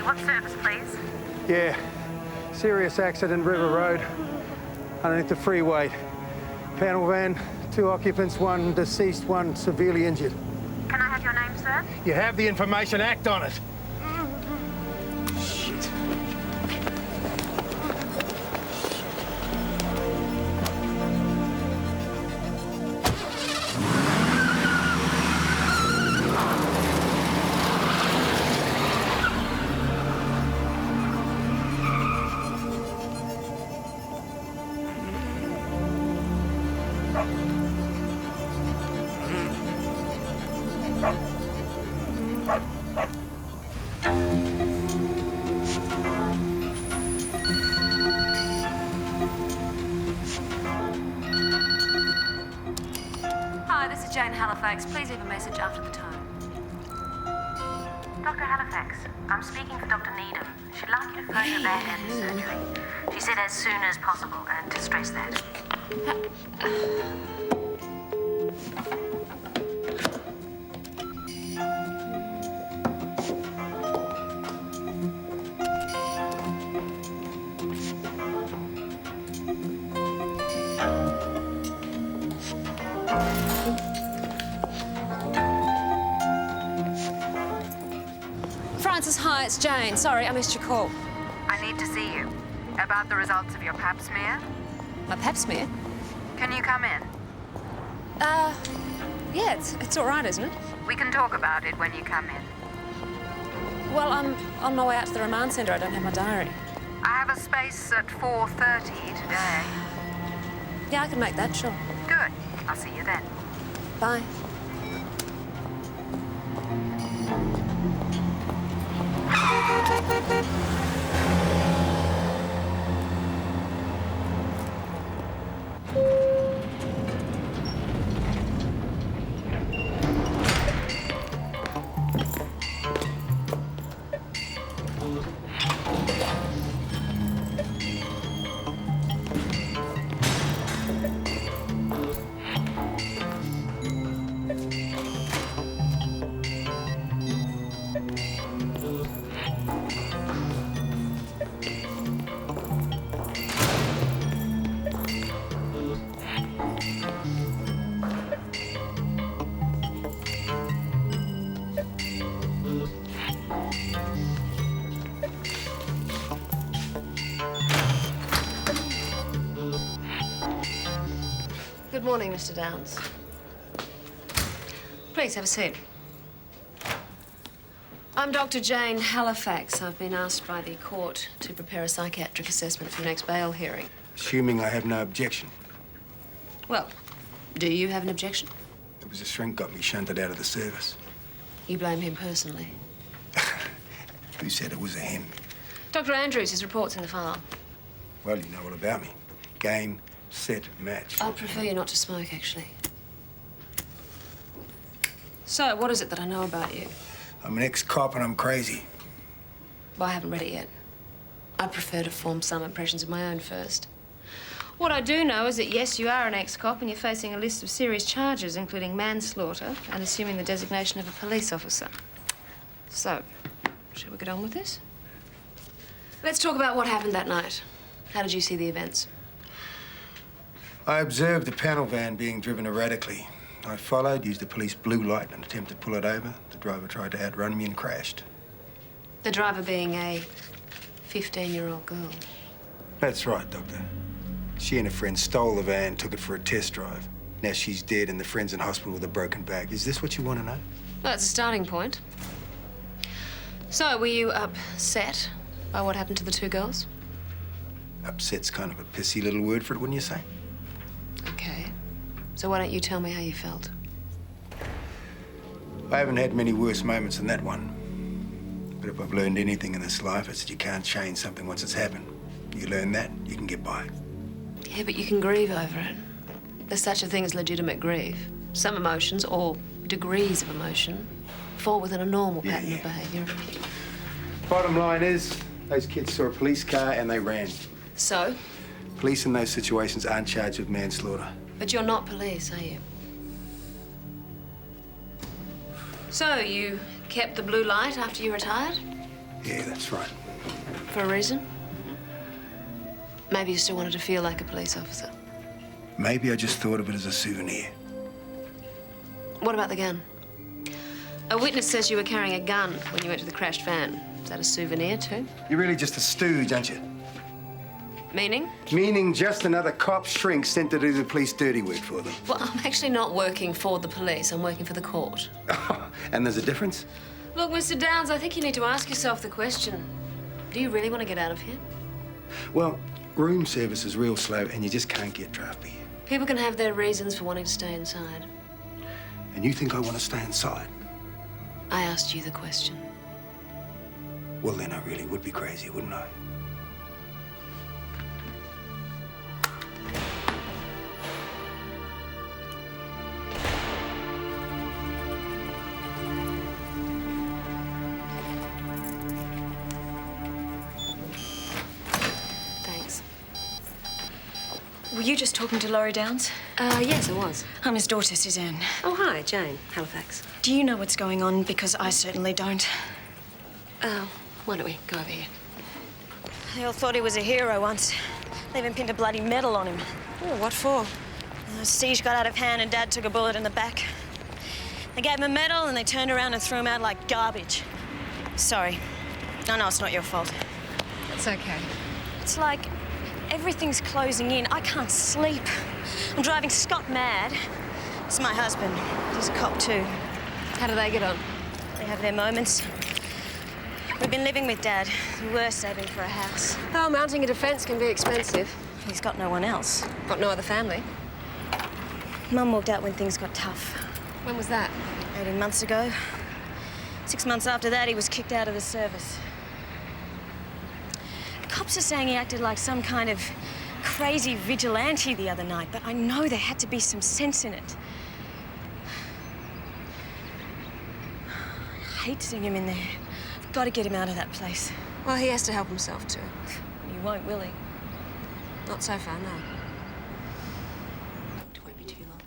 What service, please? Yeah. Serious accident, River Road. Underneath the freeway. Panel van, 2 occupants, 1 deceased, 1 severely injured. Can I have your name, sir? You have the information, act on it. Shit. Hi, this is Jane Halifax. Please leave a message after the tone. Dr. Halifax, I'm speaking for Dr. Needham. She'd like you to phone her back at the surgery. She said as soon as possible, and to stress that. Francis, hi, it's Jane. Sorry, I missed your call. I need to see you. About the results of your pap smear. My pap smear? Can you come in? Yeah, it's all right, isn't it? We can talk about it when you come in. Well, I'm on my way out to the remand centre. I don't have my diary. I have a space at 4:30 today. Yeah, I can make that, sure. Good. I'll see you then. Bye. Good morning, Mr. Downs. Please have a seat. I'm Dr. Jane Halifax. I've been asked by the court to prepare a psychiatric assessment for your next bail hearing. Assuming I have no objection. Well, do you have an objection? It was a shrink got me shunted out of the service. You blame him personally. Who said it was a him? Dr. Andrews, his report's in the file. Well, you know all about me. Game, set, match. I'd prefer you not to smoke, actually. So, what is it that I know about you? I'm an ex-cop and I'm crazy. Well, I haven't read it yet. I prefer to form some impressions of my own first. What I do know is that, yes, you are an ex-cop and you're facing a list of serious charges, including manslaughter and assuming the designation of a police officer. So, shall we get on with this? Let's talk about what happened that night. How did you see the events? I observed the panel van being driven erratically. I followed, used the police blue light and attempted to pull it over. The driver tried to outrun me and crashed. The driver being a 15-year-old girl. That's right, Doctor. She and a friend stole the van, took it for a test drive. Now she's dead and the friend's in hospital with a broken back. Is this what you want to know? Well, that's a starting point. So, were you upset by what happened to the two girls? Upset's kind of a pissy little word for it, wouldn't you say? Okay. So why don't you tell me how you felt? I haven't had many worse moments than that one. But if I've learned anything in this life, it's that you can't change something once it's happened. You learn that, you can get by. Yeah, but you can grieve over it. There's such a thing as legitimate grief. Some emotions, or degrees of emotion, fall within a normal pattern of behaviour. Bottom line is, those kids saw a police car and they ran. So? Police in those situations aren't charged with manslaughter. But you're not police, are you? So, you kept the blue light after you retired? Yeah, that's right. For a reason? Maybe you still wanted to feel like a police officer. Maybe I just thought of it as a souvenir. What about the gun? A witness says you were carrying a gun when you went to the crashed van. Is that a souvenir too? You're really just a stooge, aren't you? Meaning? Meaning just another cop shrink sent to do the police dirty work for them. Well, I'm actually not working for the police. I'm working for the court. And there's a difference? Look, Mr. Downs, I think you need to ask yourself the question. Do you really want to get out of here? Well, room service is real slow and you just can't get draft beer. People can have their reasons for wanting to stay inside. And you think I want to stay inside? I asked you the question. Well, then I really would be crazy, wouldn't I? Thanks. Were you just talking to Laurie Downs? Yes, I was. I'm his daughter, Suzanne. Oh, hi, Jane Halifax. Do you know what's going on? Because I certainly don't. Why don't we go over here? They all thought he was a hero once. They even pinned a bloody medal on him. Oh, what for? The siege got out of hand and Dad took a bullet in the back. They gave him a medal and they turned around and threw him out like garbage. Sorry. No, it's not your fault. It's okay. It's like everything's closing in. I can't sleep. I'm driving Scott mad. It's my husband. He's a cop too. How do they get on? They have their moments. We've been living with Dad. We were saving for a house. Oh, mounting a defence can be expensive. He's got no one else. Got no other family. Mum walked out when things got tough. When was that? 18 months ago. 6 months after that, he was kicked out of the service. Cops are saying he acted like some kind of crazy vigilante the other night, but I know there had to be some sense in it. I hate seeing him in there. I've got to get him out of that place. Well, he has to help himself too. He won't, will he? Not so far, no. It won't be too long.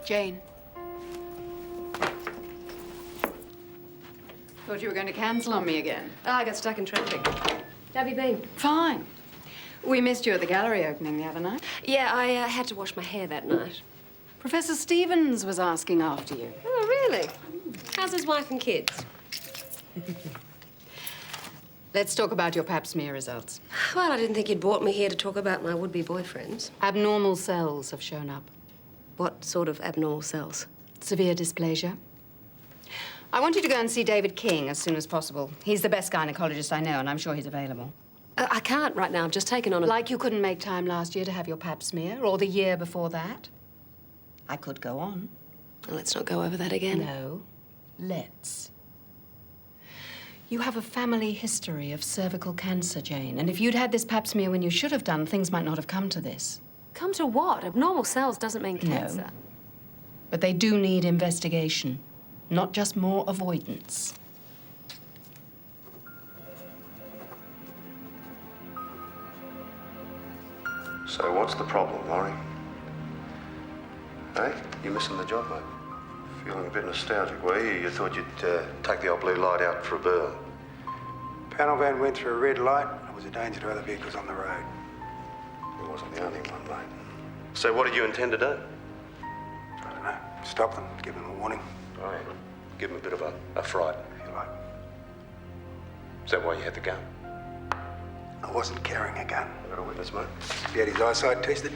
Jane. Thought you were going to cancel on me again. Oh, I got stuck in traffic. How have you been? Fine. We missed you at the gallery opening the other night. Yeah, I had to wash my hair that night. Professor Stevens was asking after you. Oh, really? How's his wife and kids? Let's talk about your pap smear results. Well, I didn't think you'd brought me here to talk about my would-be boyfriends. Abnormal cells have shown up. What sort of abnormal cells? Severe dysplasia. I want you to go and see David King as soon as possible. He's the best gynecologist I know, and I'm sure he's available. I can't right now. I've just taken on a... Like you couldn't make time last year to have your pap smear, or the year before that. I could go on. Well, let's not go over that again. No, let's. You have a family history of cervical cancer, Jane, and if you'd had this pap smear when you should have done, things might not have come to this. Come to what? Abnormal cells doesn't mean cancer. No. But they do need investigation, not just more avoidance. So what's the problem, Laurie? Hey, you're missing the job, mate. Feeling a bit nostalgic, were you? You thought you'd take the old blue light out for a burn. Panel van went through a red light. It was a danger to other vehicles on the road. It wasn't the only one, mate. So what did you intend to do? I don't know. Stop them, give them a warning, Oh, give them a bit of a fright. if you like. Is that why you had the gun? I wasn't carrying a gun. I got a witness, mate. He had his eyesight tested.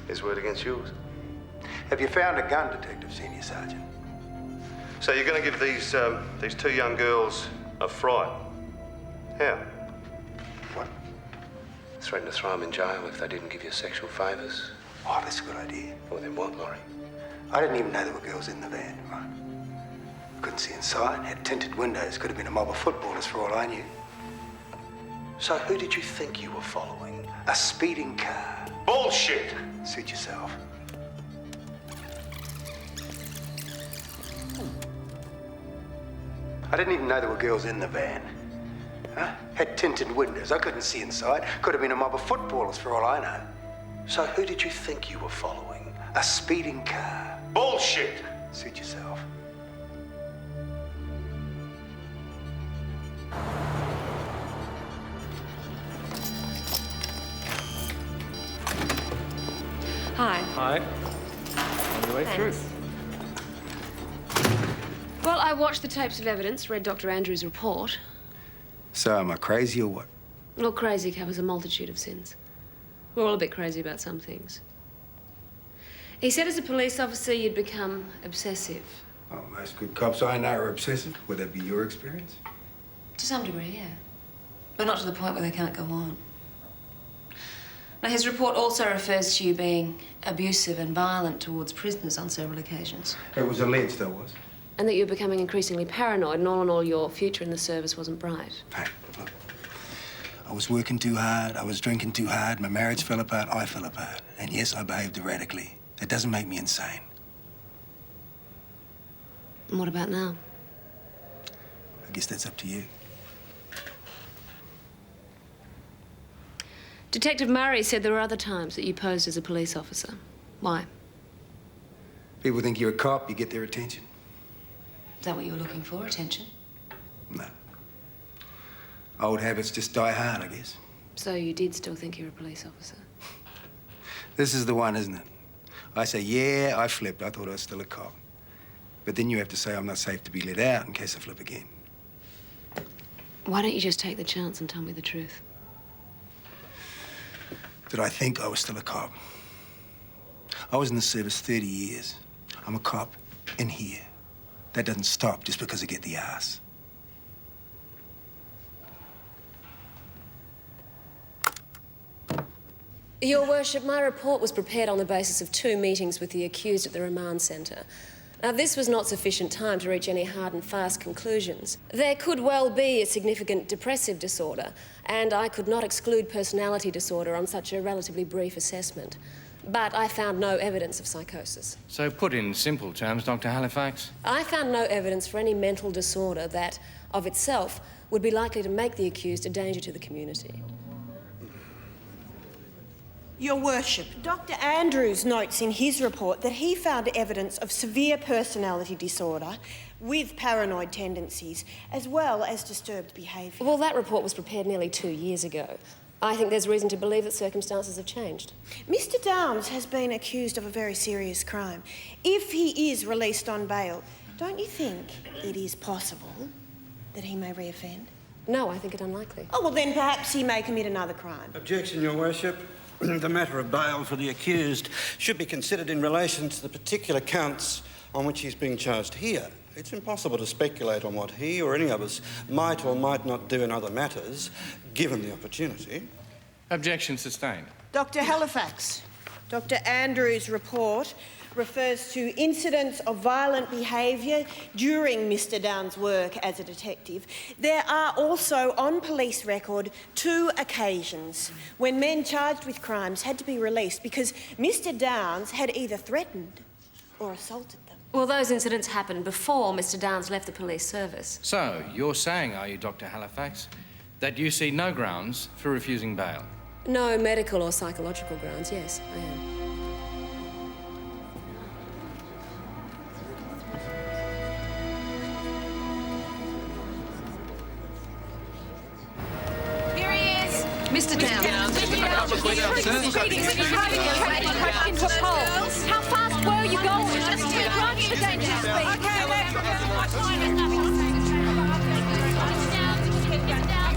His word against yours. Have you found a gun, Detective Senior Sergeant? So you're going to give these two young girls a fright? How? What? Threaten to throw them in jail if they didn't give you sexual favours? Oh, that's a good idea. Well, then what, Laurie? I didn't even know there were girls in the van, right? Couldn't see inside, had tinted windows, could have been a mob of footballers for all I knew. So who did you think you were following? A speeding car. Bullshit! Suit yourself. I didn't even know there were girls in the van. Huh? Had tinted windows. I couldn't see inside. Could have been a mob of footballers for all I know. So who did you think you were following? A speeding car. Bullshit! Suit yourself. Hi. Hi. On your way through. Thanks. Well, I watched the tapes of evidence, read Dr. Andrews' report. So am I crazy or what? Well, crazy covers a multitude of sins. We're all a bit crazy about some things. He said as a police officer you'd become obsessive. Oh, most good cops I know are obsessive. Would that be your experience? To some degree, yeah. But not to the point where they can't go on. Now, his report also refers to you being abusive and violent towards prisoners on several occasions. It was alleged, though, was. And that you're becoming increasingly paranoid, and all in all, your future in the service wasn't bright. Hey, look. I was working too hard, I was drinking too hard, my marriage fell apart, I fell apart. And yes, I behaved erratically. That doesn't make me insane. And what about now? I guess that's up to you. Detective Murray said there were other times that you posed as a police officer. Why? People think you're a cop, you get their attention. Is that what you were looking for, attention? No. Old habits just die hard, I guess. So you did still think you were a police officer? This is the one, isn't it? I say, yeah, I flipped. I thought I was still a cop. But then you have to say I'm not safe to be let out in case I flip again. Why don't you just take the chance and tell me the truth? Did I think I was still a cop? I was in the service 30 years. I'm a cop in here. That doesn't stop just because I get the arse. Your Worship, my report was prepared on the basis of 2 meetings with the accused at the remand centre. Now, this was not sufficient time to reach any hard and fast conclusions. There could well be a significant depressive disorder, and I could not exclude personality disorder on such a relatively brief assessment. But I found no evidence of psychosis. So put in simple terms, Dr. Halifax. I found no evidence for any mental disorder that, of itself, would be likely to make the accused a danger to the community. Your Worship, Dr. Andrews notes in his report that he found evidence of severe personality disorder with paranoid tendencies, as well as disturbed behaviour. Well, that report was prepared nearly 2 years ago. I think there's reason to believe that circumstances have changed. Mr. Downs has been accused of a very serious crime. If he is released on bail, don't you think it is possible that he may reoffend? No, I think it unlikely. Oh, well, then perhaps he may commit another crime. Objection, Your Worship. The matter of bail for the accused should be considered in relation to the particular counts on which he's being charged here. It's impossible to speculate on what he or any of us might or might not do in other matters, given the opportunity. Objection sustained. Dr. Halifax, Dr. Andrews' report refers to incidents of violent behaviour during Mr. Downs' work as a detective. There are also on police record 2 occasions when men charged with crimes had to be released because Mr. Downs had either threatened or assaulted them. Well, those incidents happened before Mr. Downs left the police service. So, you're saying, are you, Dr. Halifax, that you see no grounds for refusing bail? No medical or psychological grounds, yes, I am. Mr. Downs. Into a pole. How fast were you going? Just the dangerous speed.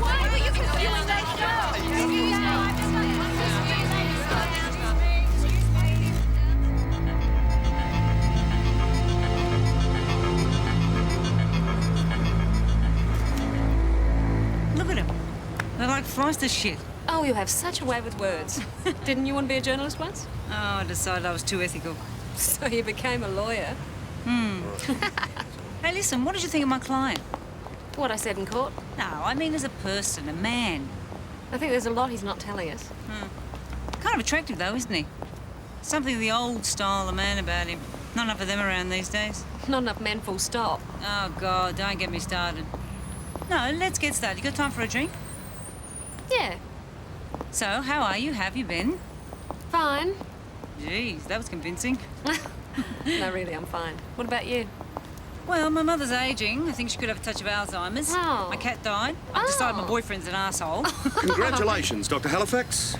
Why were you pursuing that girl? Look at him. They're like flies to shit. Oh, you have such a way with words. Didn't you want to be a journalist once? Oh, I decided I was too ethical. So you became a lawyer? Hey, listen, what did you think of my client? What I said in court? No, I mean as a person, a man. I think there's a lot he's not telling us. Kind of attractive, though, isn't he? Something of the old style of man about him. Not enough of them around these days. Not enough men, full stop. Oh, God, don't get me started. No, let's get started. You got time for a drink? Yeah, So, how are you? How have you been? fine. Jeez, that was convincing. No, really, I'm fine. What about you? Well, my mother's ageing. I think she could have a touch of Alzheimer's. Oh. My cat died. I've decided my boyfriend's an asshole. Congratulations, Dr. Halifax.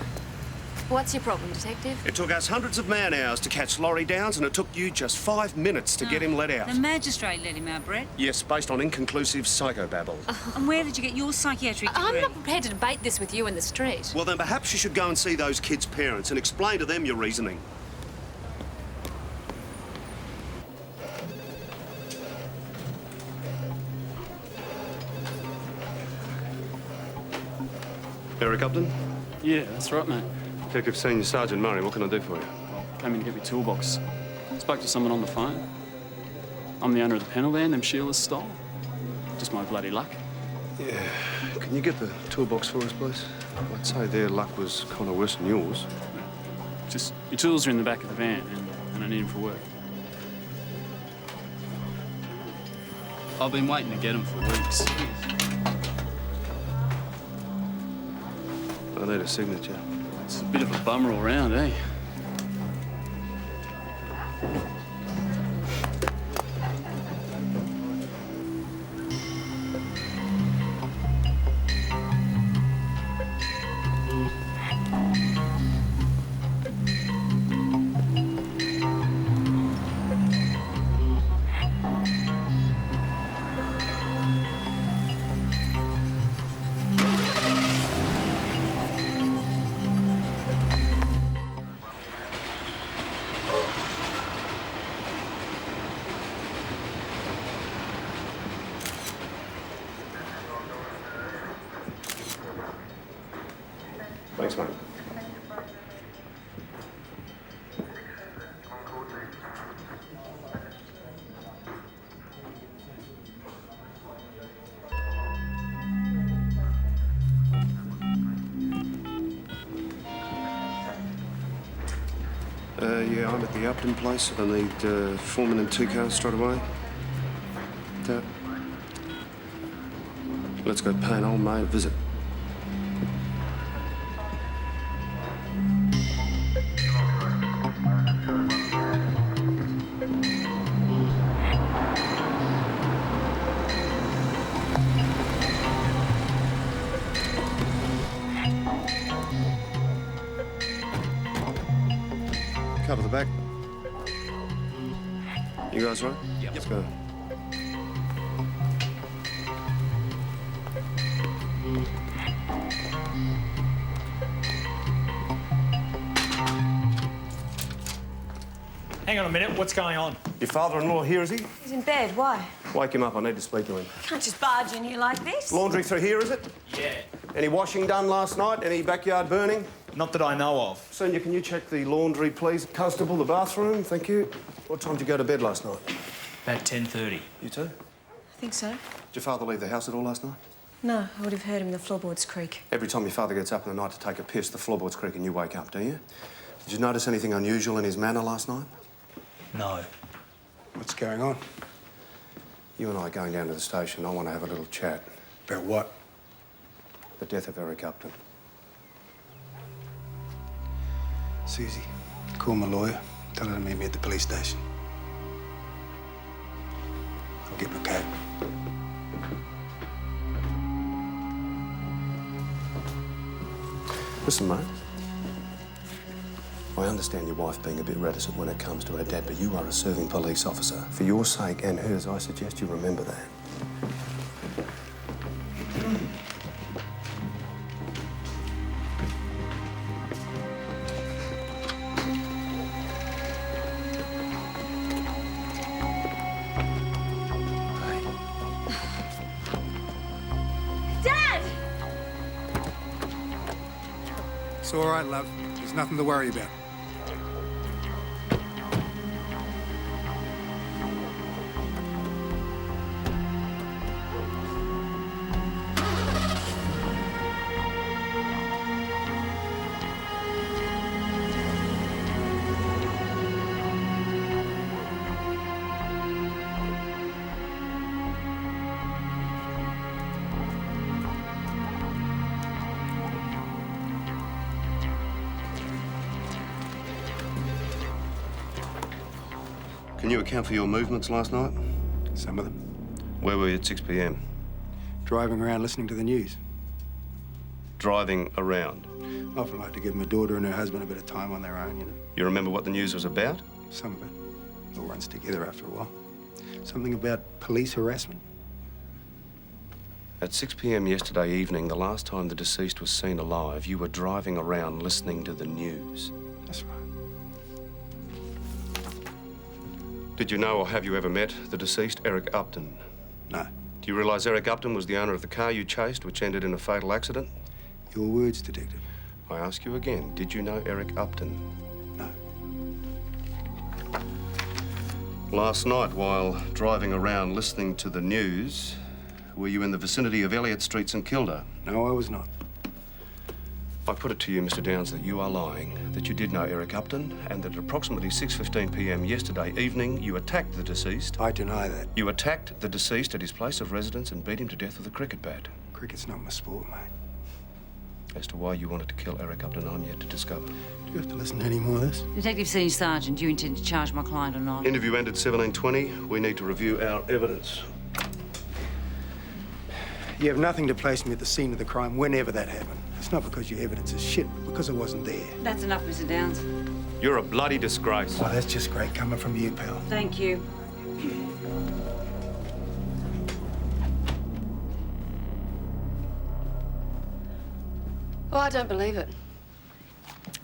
What's your problem, Detective? It took us hundreds of man-hours to catch Laurie Downs, and it took you just 5 minutes to get him let out. The magistrate let him out, Brett. Yes, based on inconclusive psychobabble. And where did you get your psychiatric degree? I'm not prepared to debate this with you in the street. Well, then perhaps you should go and see those kids' parents and explain to them your reasoning. Eric Upton? Yeah, that's right, mate. Detective Senior Sergeant Murray, what can I do for you? Came in to get me toolbox. Spoke to someone on the phone. I'm the owner of the panel van them Sheila's stole. Just my bloody luck. Yeah. Can you get the toolbox for us, please? I'd say their luck was kind of worse than yours. Just, your tools are in the back of the van, and I need them for work. I've been waiting to get them for weeks. I need a signature. It's a bit of a bummer all round, eh? Thanks, mate. Yeah, I'm at the Upton place. I need foreman and 2 cars straight away. Let's go pay an old mate a visit. Cover the back. You guys right? Yep. Let's go. Hang on a minute, what's going on? Your father-in-law here, is he? He's in bed. Why? Wake him up, I need to speak to him. You can't just barge in here like this. Laundry through here, is it? Yeah. Any washing done last night? Any backyard burning? Not that I know of. Senior, can you check the laundry, please? Constable, the bathroom, thank you. What time did you go to bed last night? About 10:30. You too? I think so. Did your father leave the house at all last night? No, I would have heard him. The floorboards creak. Every time your father gets up in the night to take a piss, the floorboards creak and you wake up, do you? Did you notice anything unusual in his manner last night? No. What's going on? You and I are going down to the station. I want to have a little chat. About what? The death of Eric Upton. Susie, call my lawyer. Tell her to meet me at the police station. I'll get my cab. Listen, mate. I understand your wife being a bit reticent when it comes to her dad, but you are a serving police officer. For your sake and hers, I suggest you remember that. Dad! It's all right, love. There's nothing to worry about. you account for your movements last night? Some of them. Where were you at 6 p.m? Driving around listening to the news. Driving around? I often like to give my daughter and her husband a bit of time on their own, you know. You remember what the news was about? Some of it. It all runs together after a while. Something about police harassment. At 6 p.m. yesterday evening, the last time the deceased was seen alive, you were driving around listening to the news. That's right. Did you know or have you ever met the deceased Eric Upton? No. Do you realise Eric Upton was the owner of the car you chased, which ended in a fatal accident? Your words, Detective. I ask you again, did you know Eric Upton? No. Last night, while driving around listening to the news, were you in the vicinity of Elliott Street, St Kilda? No, I was not. I put it to you, Mr Downs, that you are lying, that you did know Eric Upton, and that at approximately 6:15 p.m. yesterday evening, you attacked the deceased. I deny that. You attacked the deceased at his place of residence and beat him to death with a cricket bat. Cricket's not my sport, mate. As to why you wanted to kill Eric Upton, I'm yet to discover. Do you have to listen to any more of this? Detective Senior Sergeant, do you intend to charge my client or not? Interview ended 17:20. We need to review our evidence. You have nothing to place me at the scene of the crime whenever that happened. It's not because your evidence is shit, but because I wasn't there. That's enough, Mr Downs. You're a bloody disgrace. Oh, that's just great coming from you, pal. Thank you. Oh, I don't believe it.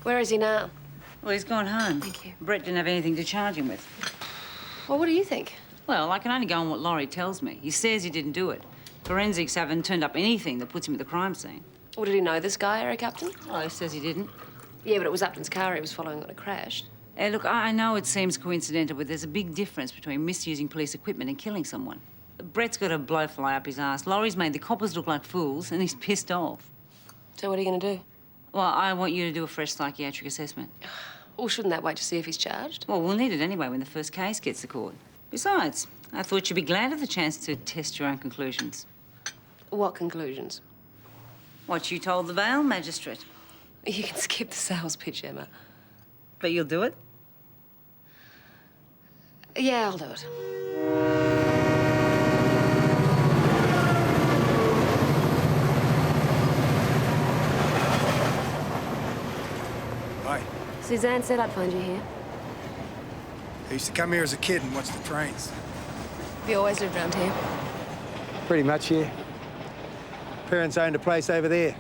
Where is he now? Well, he's gone home. Thank you. Brett didn't have anything to charge him with. Well, what do you think? Well, I can only go on what Laurie tells me. He says he didn't do it. Forensics haven't turned up anything that puts him at the crime scene. Or did he know this guy, Eric Upton? Well, he says he didn't. Yeah, but it was Upton's car he was following when it crashed. Look, I know it seems coincidental, but there's a big difference between misusing police equipment and killing someone. Brett's got a blowfly up his ass. Laurie's made the coppers look like fools, and he's pissed off. So what are you going to do? Well, I want you to do a fresh psychiatric assessment. Well, shouldn't that wait to see if he's charged? Well, we'll need it anyway when the first case gets to court. Besides, I thought you'd be glad of the chance to test your own conclusions. What conclusions? What you told the bail magistrate. You can skip the sales pitch, Emma. But you'll do it? Yeah, I'll do it. Hi. Suzanne said I'd find you here. I used to come here as a kid and watch the trains. Have you always lived around here? Pretty much, yeah. Parents owned a place over there.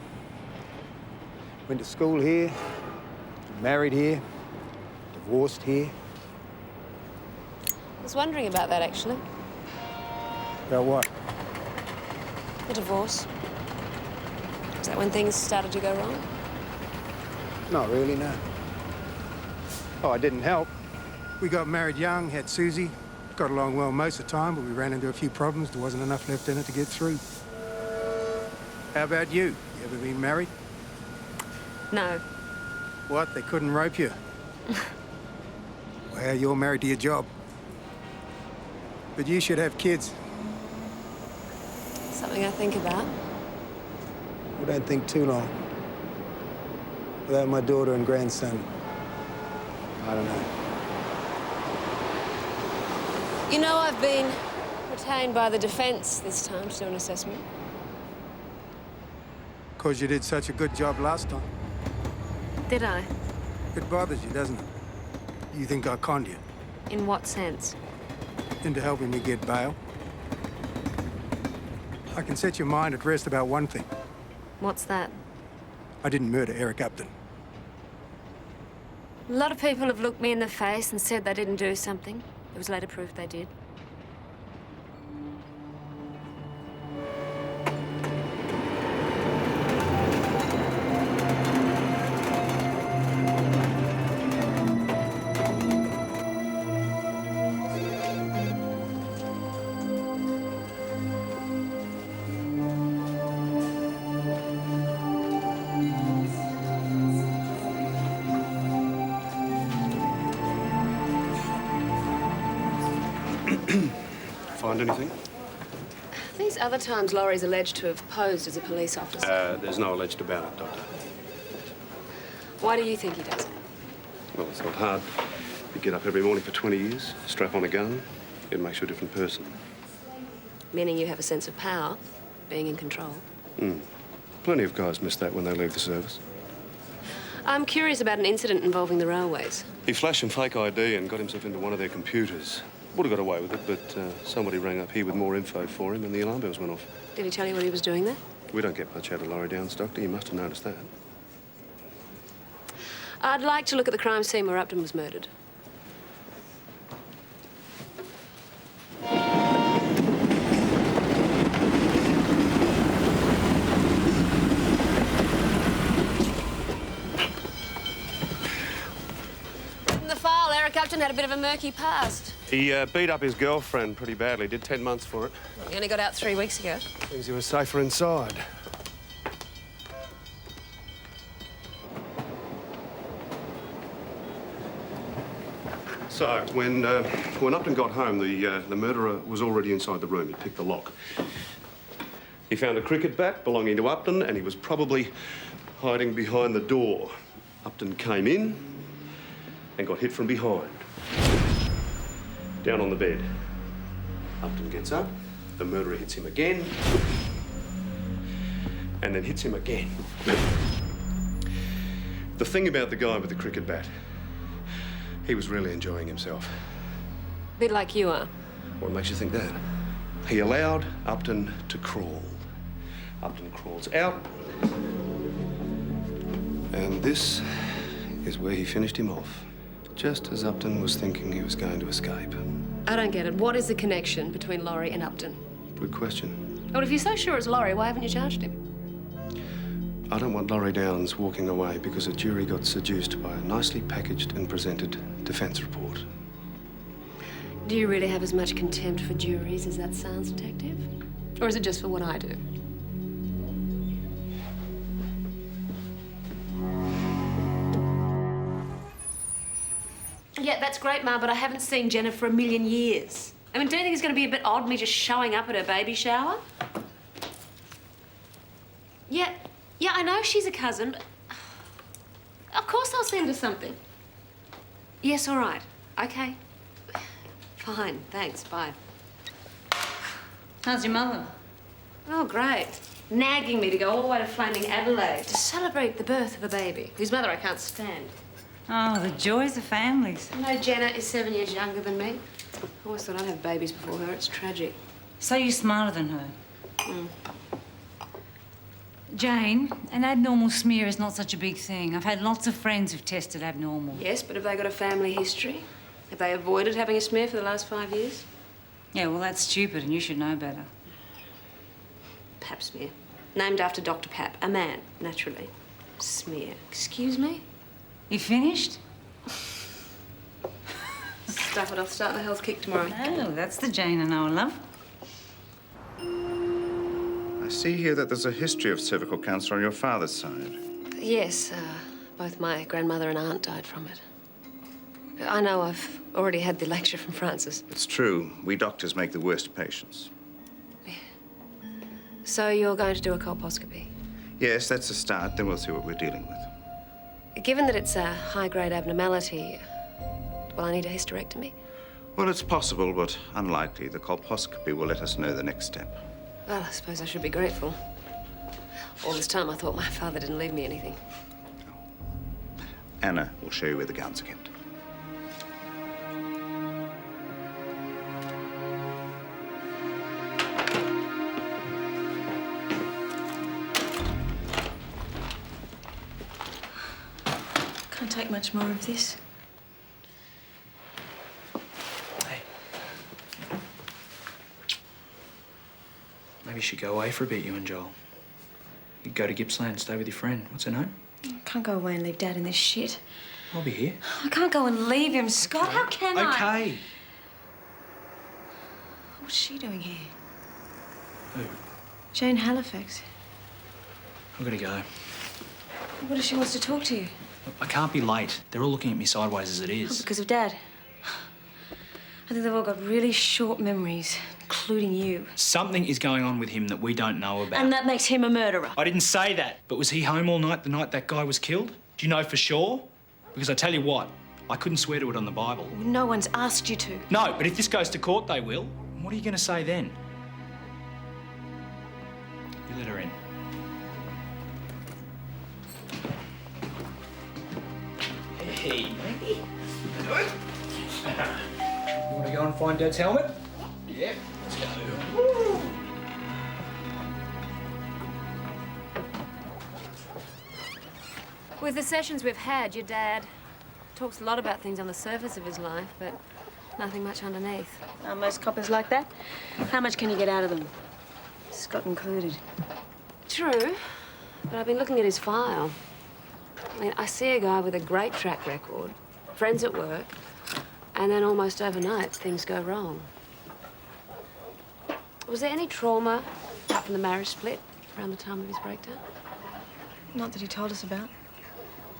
Went to school here, married here, divorced here. I was wondering about that, actually. About what? The divorce. Is that when things started to go wrong? Not really, no. Oh, I didn't help. We got married young, had Susie. Got along well most of the time, but we ran into a few problems. There wasn't enough left in it to get through. How about you? You ever been married? No. What? They couldn't rope you? Well, you're married to your job. But you should have kids. Something I think about. I don't think too long. Without my daughter and grandson, I don't know. You know, I've been retained by the defence this time to do an assessment. 'Cause you did such a good job last time. Did I? It bothers you, doesn't it? You think I conned you In what sense? into helping me get bail? I can set your mind at rest about one thing. What's that? I didn't murder Eric Upton. A lot of people have looked me in the face and said they didn't do something. It was later proof they did. Find anything? These other times Laurie's alleged to have posed as a police officer. There's no alleged about it, Doctor. Why do you think he does it? Well, it's not hard. You get up every morning for 20 years, strap on a gun, it makes you a different person. Meaning you have a sense of power, being in control. Plenty of guys miss that when they leave the service. I'm curious about an incident involving the railways. He flashed some fake ID and got himself into one of their computers. Would have got away with it, but somebody rang up here with more info for him and the alarm bells went off. Did he tell you what he was doing there? We don't get much out of Laurie Downs, Doctor. You must have noticed that. I'd like to look at the crime scene where Upton was murdered. In the file, Eric Upton had a bit of a murky past. He beat up his girlfriend pretty badly, did 10 months for it. He only got out 3 weeks ago. Means he was safer inside. So, when Upton got home, the murderer was already inside the room. He picked the lock. He found a cricket bat belonging to Upton, and he was probably hiding behind the door. Upton came in and got hit from behind. Down on the bed. Upton gets up, the murderer hits him again, and then hits him again. The thing about the guy with the cricket bat, he was really enjoying himself. A bit like you are. What makes you think that? He allowed Upton to crawl. Upton crawls out, and this is where he finished him off, just as Upton was thinking he was going to escape. I don't get it. What is the connection between Laurie and Upton? Good question. Well, if you're so sure it's Laurie, why haven't you charged him? I don't want Laurie Downs walking away because a jury got seduced by a nicely packaged and presented defence report. Do you really have as much contempt for juries as that sounds, Detective? Or is it just for what I do? Yeah, that's great, Ma, but I haven't seen Jenna for a million years. I mean, do you think it's going to be a bit odd, me just showing up at her baby shower? Yeah, I know she's a cousin, but... Of course I'll send her something. Yes, all right. Okay. Fine, thanks, bye. How's your mother? Oh, great. Nagging me to go all the way to flaming Adelaide to celebrate the birth of a baby, whose mother I can't stand. Oh, the joys of families. You know, Jenna is 7 years younger than me. I always thought I'd have babies before her. It's tragic. So you're smarter than her? Mm. Jane, an abnormal smear is not such a big thing. I've had lots of friends who've tested abnormal. Yes, but have they got a family history? Have they avoided having a smear for the last 5 years? Yeah, well, that's stupid and you should know better. Pap smear. Named after Dr. Pap. A man, naturally. Smear. Excuse me? You finished? Stuff it. I'll start the health kick tomorrow. Oh, that's the Jane I know and love. I see here that there's a history of cervical cancer on your father's side. Yes, both my grandmother and aunt died from it. I know I've already had the lecture from Francis. It's true. We doctors make the worst patients. So you're going to do a colposcopy? Yes, that's a start. Then we'll see what we're dealing with. Given that it's a high-grade abnormality, will I need a hysterectomy? Well, it's possible, but unlikely. The colposcopy will let us know the next step. Well, I suppose I should be grateful. All this time I thought my father didn't leave me anything. Anna will show you where the gowns are kept. Can't take much more of this. Hey. Maybe you should go away for a bit, you and Joel. You go to Gippsland, stay with your friend. What's her name? I can't go away and leave Dad in this shit. I'll be here. I can't go and leave him, Scott. How can I? Okay. What's she doing here? Who? Jane Halifax. I've got to go. What if she wants to talk to you? I can't be late. They're all looking at me sideways as it Oh, is. because of Dad. I think they've all got really short memories, including you. Something is going on with him that we don't know about. And that makes him a murderer. I didn't say that. But was he home all night the night that guy was killed? Do you know for sure? Because I tell you what, I couldn't swear to it on the Bible. No one's asked you to. No, but if this goes to court, they will. What are you going to say then? You let her in. Hey, Maggie. Good. You want to go and find Dad's helmet? Yeah, let's go. Woo! With the sessions we've had, your dad talks a lot about things on the surface of his life, but nothing much underneath. Are most coppers like that? How much can you get out of them? Scott included. True, but I've been looking at his file. I mean, I see a guy with a great track record, friends at work, and then almost overnight, things go wrong. Was there any trauma, apart from the marriage split, around the time of his breakdown? Not that he told us about.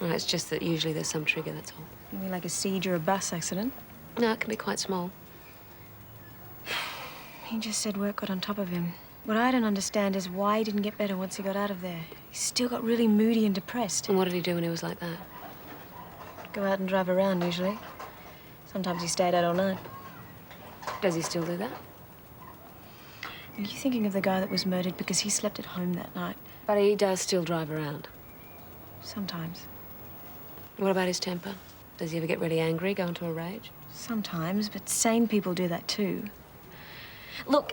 No, it's just that usually there's some trigger, that's all. You mean like a siege or a bus accident? No, it can be quite small. He just said work got on top of him. What I don't understand is why he didn't get better once he got out of there. He still got really moody and depressed. And what did he do when he was like that? Go out and drive around, usually. Sometimes he stayed out all night. Does he still do that? Are you thinking of the guy that was murdered because he slept at home that night? But he does still drive around. Sometimes. What about his temper? Does he ever get really angry, go into a rage? Sometimes, but sane people do that too. Look,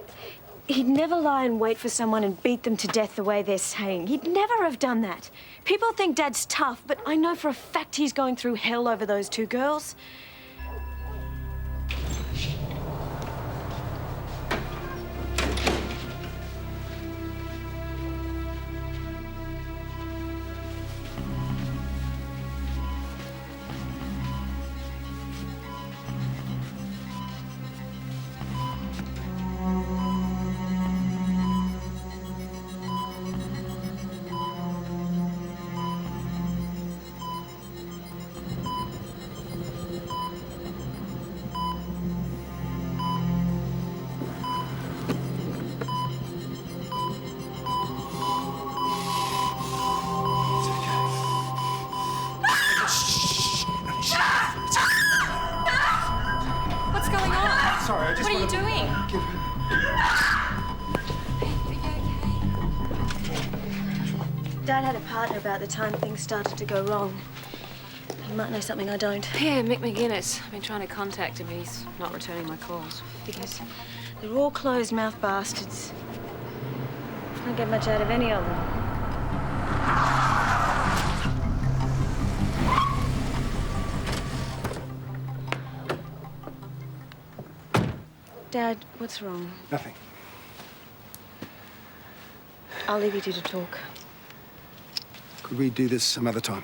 he'd never lie and wait for someone and beat them to death the way they're saying. He'd never have done that. People think Dad's tough, but I know for a fact he's going through hell over those two girls. What are you doing? Dad had a partner about the time things started to go wrong. He might know something I don't. Yeah, Mick McGuinness. I've been trying to contact him. He's not returning my calls. Because they're all closed-mouth bastards. Can't get much out of any of them. Dad, what's wrong? Nothing. I'll leave you two to talk. Could we do this some other time?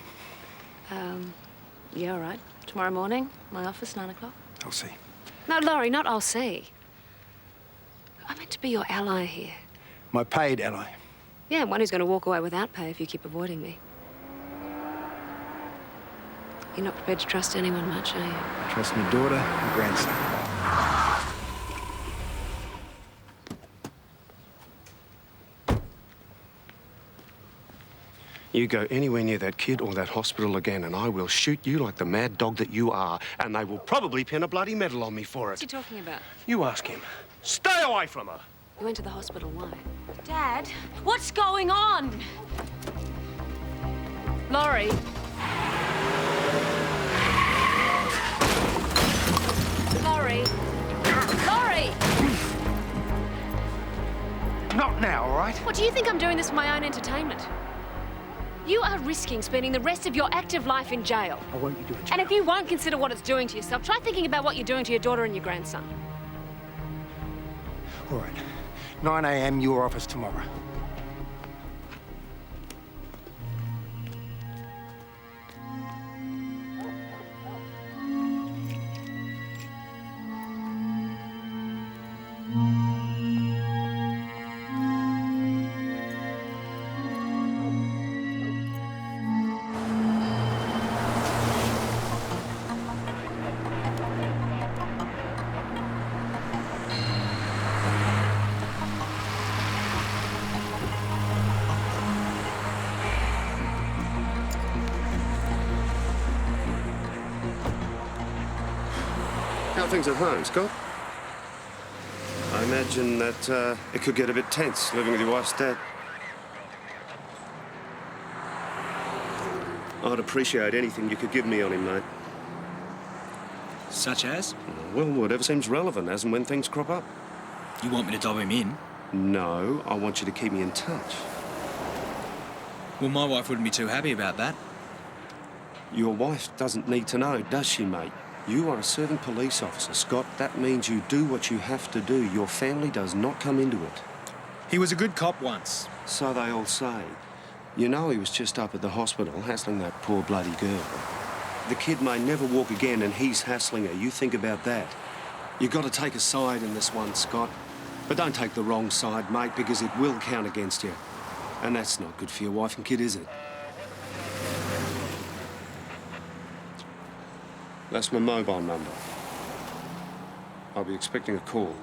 Yeah, all right. Tomorrow morning, my office, 9 o'clock. I'll see. No, Laurie, not I'll see. I'm meant to be your ally here. My paid ally. Yeah, one who's going to walk away without pay if you keep avoiding me. You're not prepared to trust anyone much, are you? Trust my daughter and grandson. You go anywhere near that kid or that hospital again, and I will shoot you like the mad dog that you are, and they will probably pin a bloody medal on me for What's he it. talking about? You ask him. Stay away from her. You went to the hospital, why? Dad, what's going on? Laurie. Laurie. Laurie! Not now, all right? What, do you think I'm doing this for my own entertainment? You are risking spending the rest of your active life in jail. I won't be doing jail. And if you won't consider what it's doing to yourself, try thinking about what you're doing to your daughter and your grandson. All right. 9 a.m., your office tomorrow. things at home, Scott? I imagine that it could get a bit tense living with your wife's dad. I'd appreciate anything you could give me on him, mate. Such as? Well, whatever seems relevant as and when things crop up. You want me to dob him in? No, I want you to keep me in touch. Well, my wife wouldn't be too happy about that. Your wife doesn't need to know, does she, mate? You are a serving police officer, Scott. That means you do what you have to do. Your family does not come into it. He was a good cop once. So they all say. You know he was just up at the hospital hassling that poor bloody girl. The kid may never walk again and he's hassling her. You think about that. You've got to take a side in this one, Scott. But don't take the wrong side, mate, because it will count against you. And that's not good for your wife and kid, is it? That's my mobile number. I'll be expecting a call.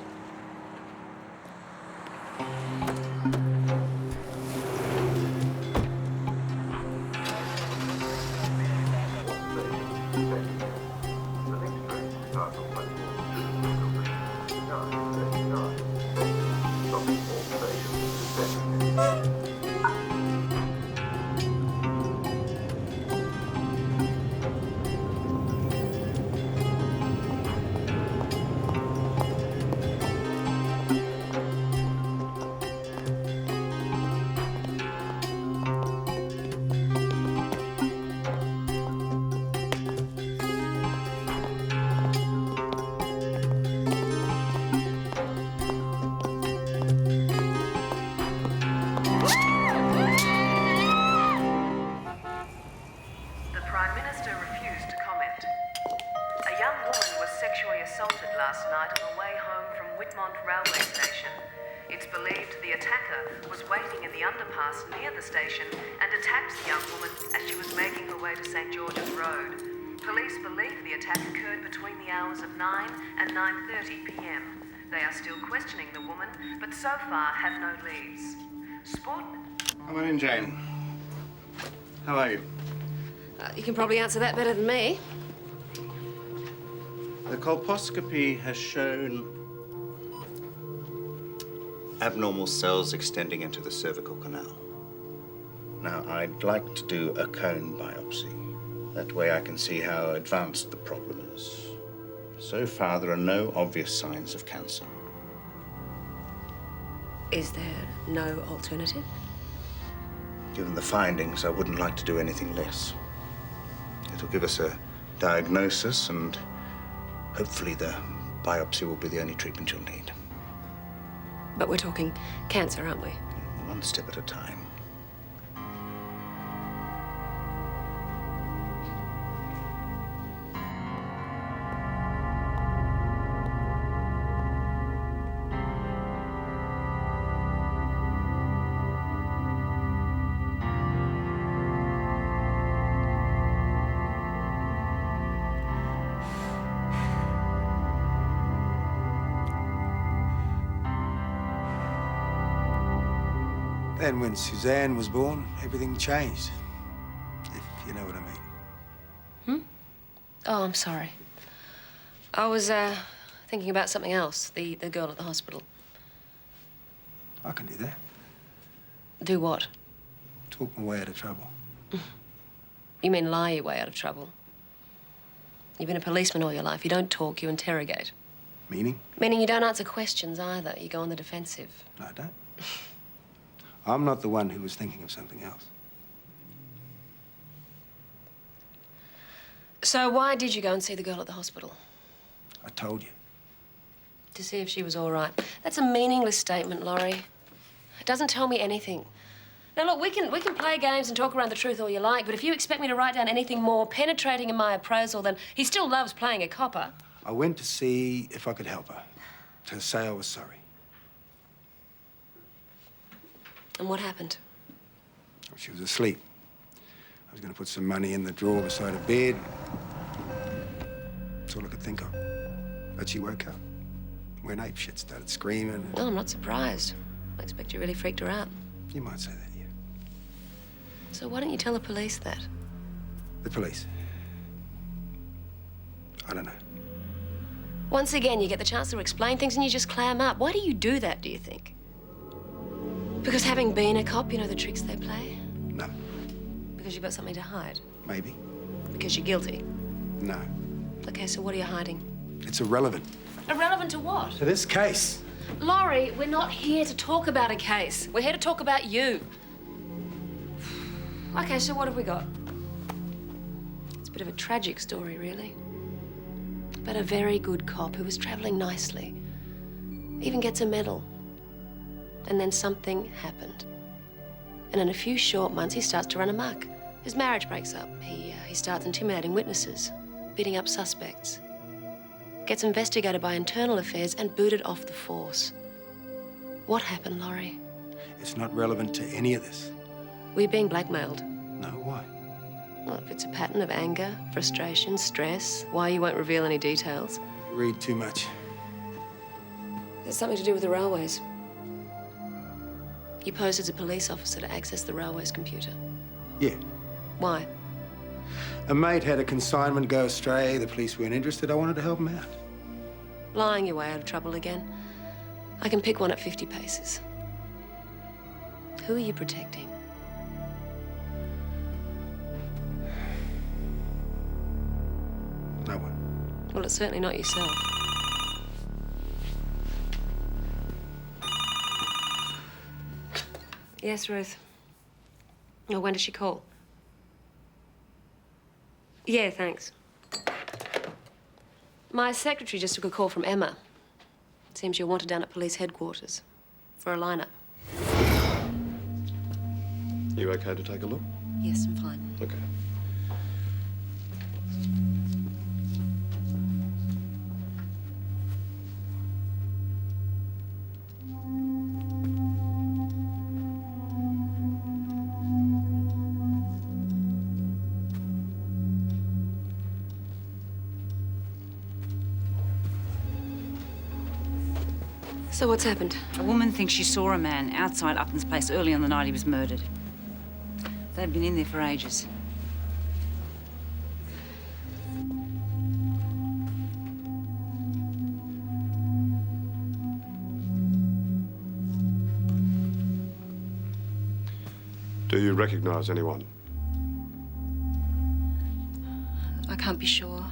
So far, have no leads. Sport... Come on in, Jane. How are you? You can probably answer that better than me. The colposcopy has shown abnormal cells extending into the cervical canal. Now, I'd like to do a cone biopsy. That way I can see how advanced the problem is. So far, there are no obvious signs of cancer. Is there no alternative? Given the findings, I wouldn't like to do anything less. It'll give us a diagnosis, and hopefully the biopsy will be the only treatment you'll need. But we're talking cancer, aren't we? One step at a time. Then when Suzanne was born, everything changed. If you know what I mean. Oh, I'm sorry. I was, thinking about something else. The girl at the hospital. I can do that. Do what? Talk my way out of trouble. You mean lie your way out of trouble? You've been a policeman all your life. You don't talk, you interrogate. Meaning? Meaning you don't answer questions either. You go on the defensive. No, I don't. I'm not the one who was thinking of something else. So why did you go and see the girl at the hospital? I told you. To see if she was all right. That's a meaningless statement, Laurie. It doesn't tell me anything. Now, look, we can play games and talk around the truth all you like, but if you expect me to write down anything more penetrating in my appraisal, then he still loves playing a copper. I went to see if I could help her. To say I was sorry. And what happened? She was asleep. I was going to put some money in the drawer beside her bed. That's all I could think of. But she woke up. Went apeshit, started screaming. Well, I'm not surprised. I expect you really freaked her out. You might say that, yeah. So why don't you tell the police that? The police? I don't know. Once again, you get the chance to explain things and you just clam up. Why do you do that, do you think? Because having been a cop, you know the tricks they play? No. Because you've got something to hide? Maybe. Because you're guilty? No. Okay, so what are you hiding? It's irrelevant. Irrelevant to what? To this case. Laurie, we're not here to talk about a case. We're here to talk about you. Okay, so what have we got? It's a bit of a tragic story, really. About a very good cop who was travelling nicely. Even gets a medal. And then something happened. And in a few short months, he starts to run amok. His marriage breaks up. He starts intimidating witnesses, beating up suspects. Gets investigated by internal affairs and booted off the force. What happened, Laurie? It's not relevant to any of this. Were you being blackmailed? No, why? Well, if it's a pattern of anger, frustration, stress, why you won't reveal any details? You read too much. There's something to do with the railways. You posed as a police officer to access the railway's computer. Yeah. Why? A mate had a consignment go astray. The police weren't interested. I wanted to help him out. Lying your way out of trouble again. I can pick one at 50 paces. Who are you protecting? No one. Well, it's certainly not yourself. Yes, Ruth. Oh, when did she call? Yeah, thanks. My secretary just took a call from Emma. Seems you're wanted down at police headquarters for a lineup. You okay to take a look? Yes, I'm fine. Okay. So what's happened? A woman thinks she saw a man outside Upton's place early on the night he was murdered. They've been in there for ages. Do you recognize anyone? I can't be sure.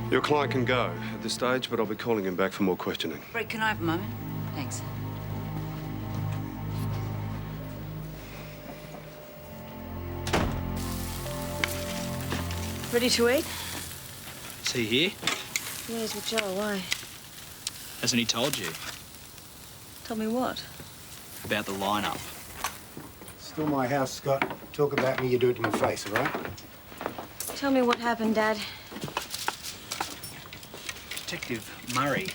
Your client can go at this stage, but I'll be calling him back for more questioning. Brett, can I have a moment? Thanks. Ready to eat? Is he here? Yeah, he's with Joe. Why? Hasn't he told you Tell me what? about the lineup? Still my house, Scott. Talk about me, you do it to my face, all right? Tell me what happened, Dad. Detective Murray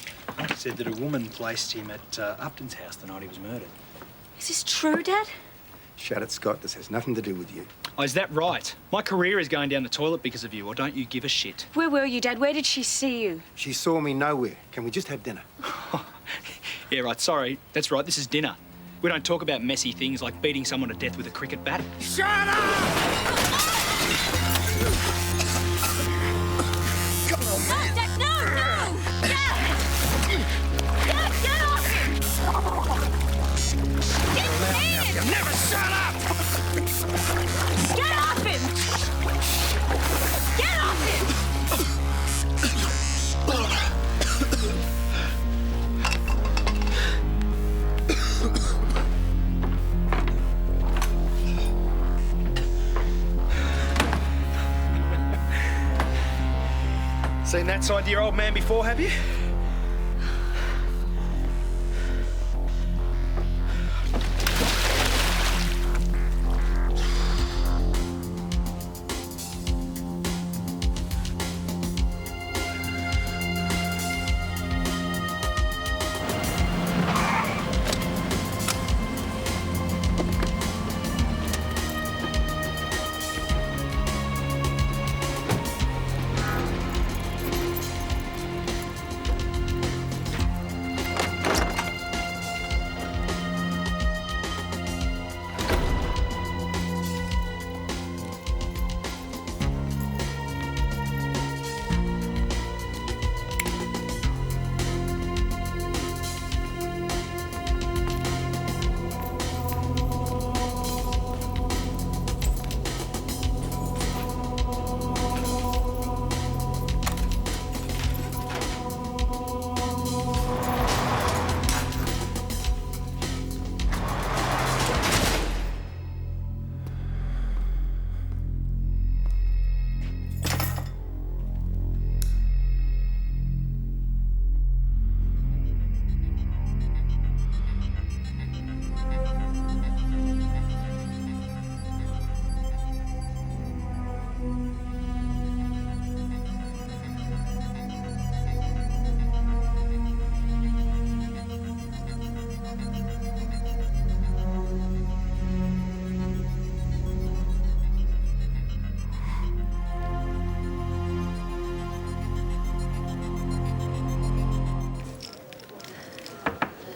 said that a woman placed him at Upton's house the night he was murdered. Is this true, Dad? Shut it, Scott. This has nothing to do with you. Oh, is that right? My career is going down the toilet because of you, or don't you give a shit? Where were you, Dad? Where did she see you? She saw me nowhere. Can we just have dinner? Yeah, right, sorry. That's right, this is dinner. We don't talk about messy things like beating someone to death with a cricket bat. Shut up! Come on, man. Dad, no! Dad! Dad, get off him! Get in! You never shut up! Get off him! Get off him! Seen that side to your old man before, have you?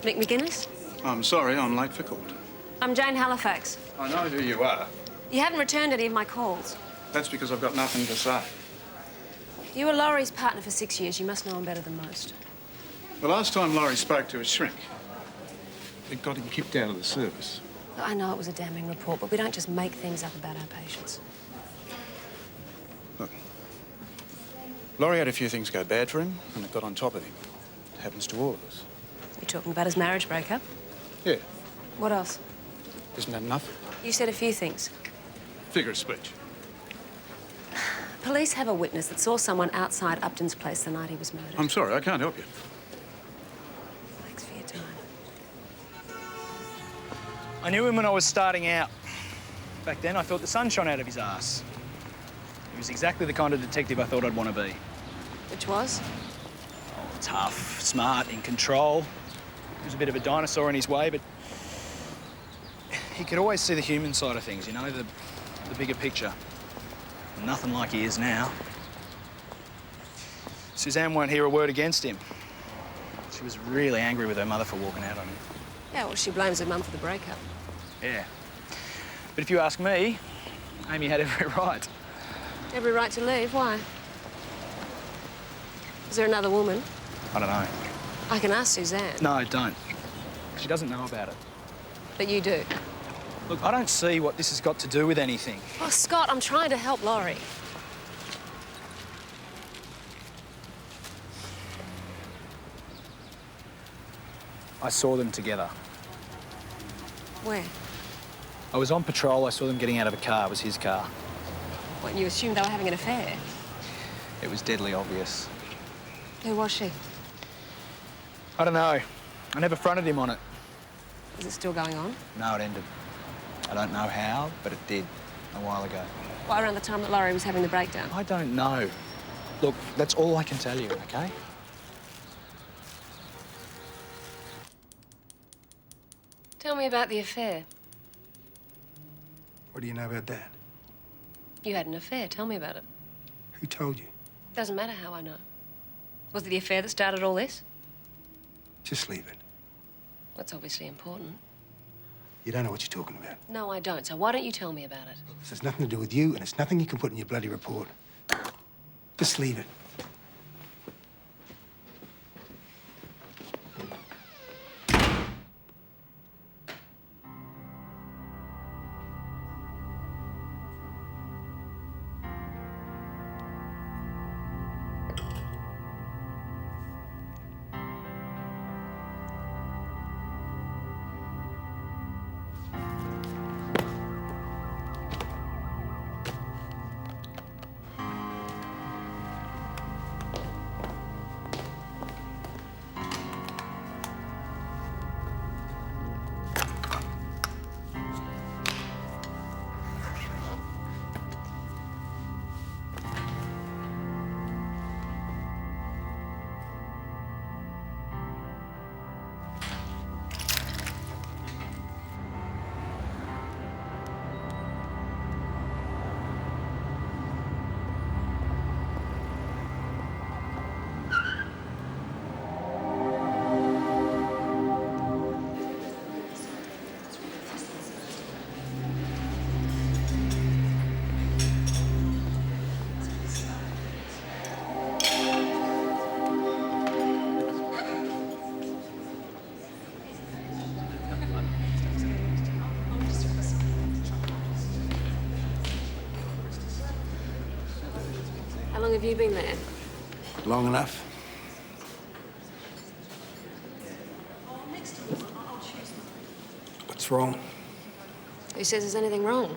Nick McGuinness? I'm sorry, I'm late for court. I'm Jane Halifax. I know who you are. You haven't returned any of my calls. That's because I've got nothing to say. You were Laurie's partner for 6 years. You must know him better than most. The last time Laurie spoke to a shrink, it got him kicked out of the service. I know it was a damning report, but we don't just make things up about our patients. Look, Laurie had a few things go bad for him, and it got on top of him. It happens to all of us. You're talking about his marriage breakup? Yeah. What else? Isn't that enough? You said a few things. Figure of speech. Police have a witness that saw someone outside Upton's place the night he was murdered. I'm sorry, I can't help you. Thanks for your time. I knew him when I was starting out. Back then, I thought the sun shone out of his ass. He was exactly the kind of detective I thought I'd want to be. Which was? Oh, tough, smart, in control. He was a bit of a dinosaur in his way, but he could always see the human side of things, you know, the bigger picture. Nothing like he is now. Suzanne won't hear a word against him. She was really angry with her mother for walking out on him. Yeah, well, she blames her mum for the breakup. Yeah. But if you ask me, Amy had every right. Every right to leave. Why? Is there another woman? I don't know. I can ask Suzanne. No, don't. She doesn't know about it. But you do. Look, I don't see what this has got to do with anything. Oh, Scott, I'm trying to help Laurie. I saw them together. Where? I was on patrol. I saw them getting out of a car. It was his car. What, and you assumed they were having an affair? It was deadly obvious. Who was she? I don't know. I never fronted him on it. Is it still going on? No, it ended. I don't know how, but it did a while ago. Why, around the time that Laurie was having the breakdown? I don't know. Look, that's all I can tell you, OK? Tell me about the affair. What do you know about that? You had an affair. Tell me about it. Who told you? Doesn't matter how I know. Was it the affair that started all this? Just leave it. That's obviously important. You don't know what you're talking about. No, I don't. So why don't you tell me about it? This has nothing to do with you, and it's nothing you can put in your bloody report. Just leave it. How long have you been there? Long enough. What's wrong? Who says there's anything wrong?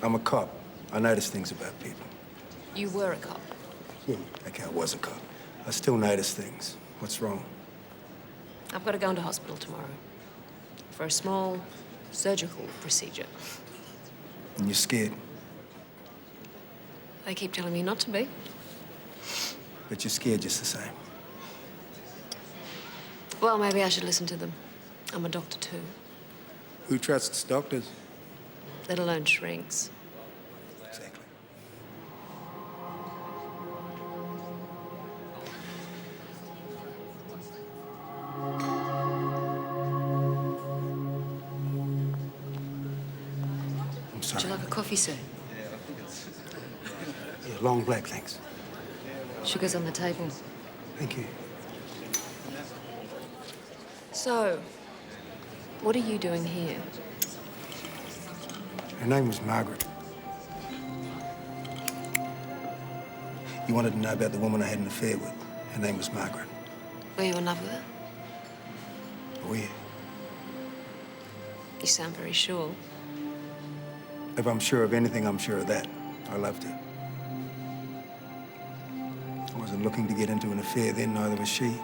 I'm a cop. I notice things about people. You were a cop. Okay, I was a cop. I still notice things. What's wrong? I've got to go into hospital tomorrow for a small surgical procedure. And you're scared. They keep telling me not to be. But you're scared just the same. Well, maybe I should listen to them. I'm a doctor too, Who trusts doctors? let alone shrinks. Exactly. Would you like a coffee, sir? Yeah, long black, thanks. Sugar's on the table. Thank you. So, what are you doing here? Her name was Margaret. You wanted to know about the woman I had an affair with. Her name was Margaret. Were you in love with her? Oh, yeah. You sound very sure. If I'm sure of anything, I'm sure of that. I loved her. I wasn't looking to get into an affair then, neither was she.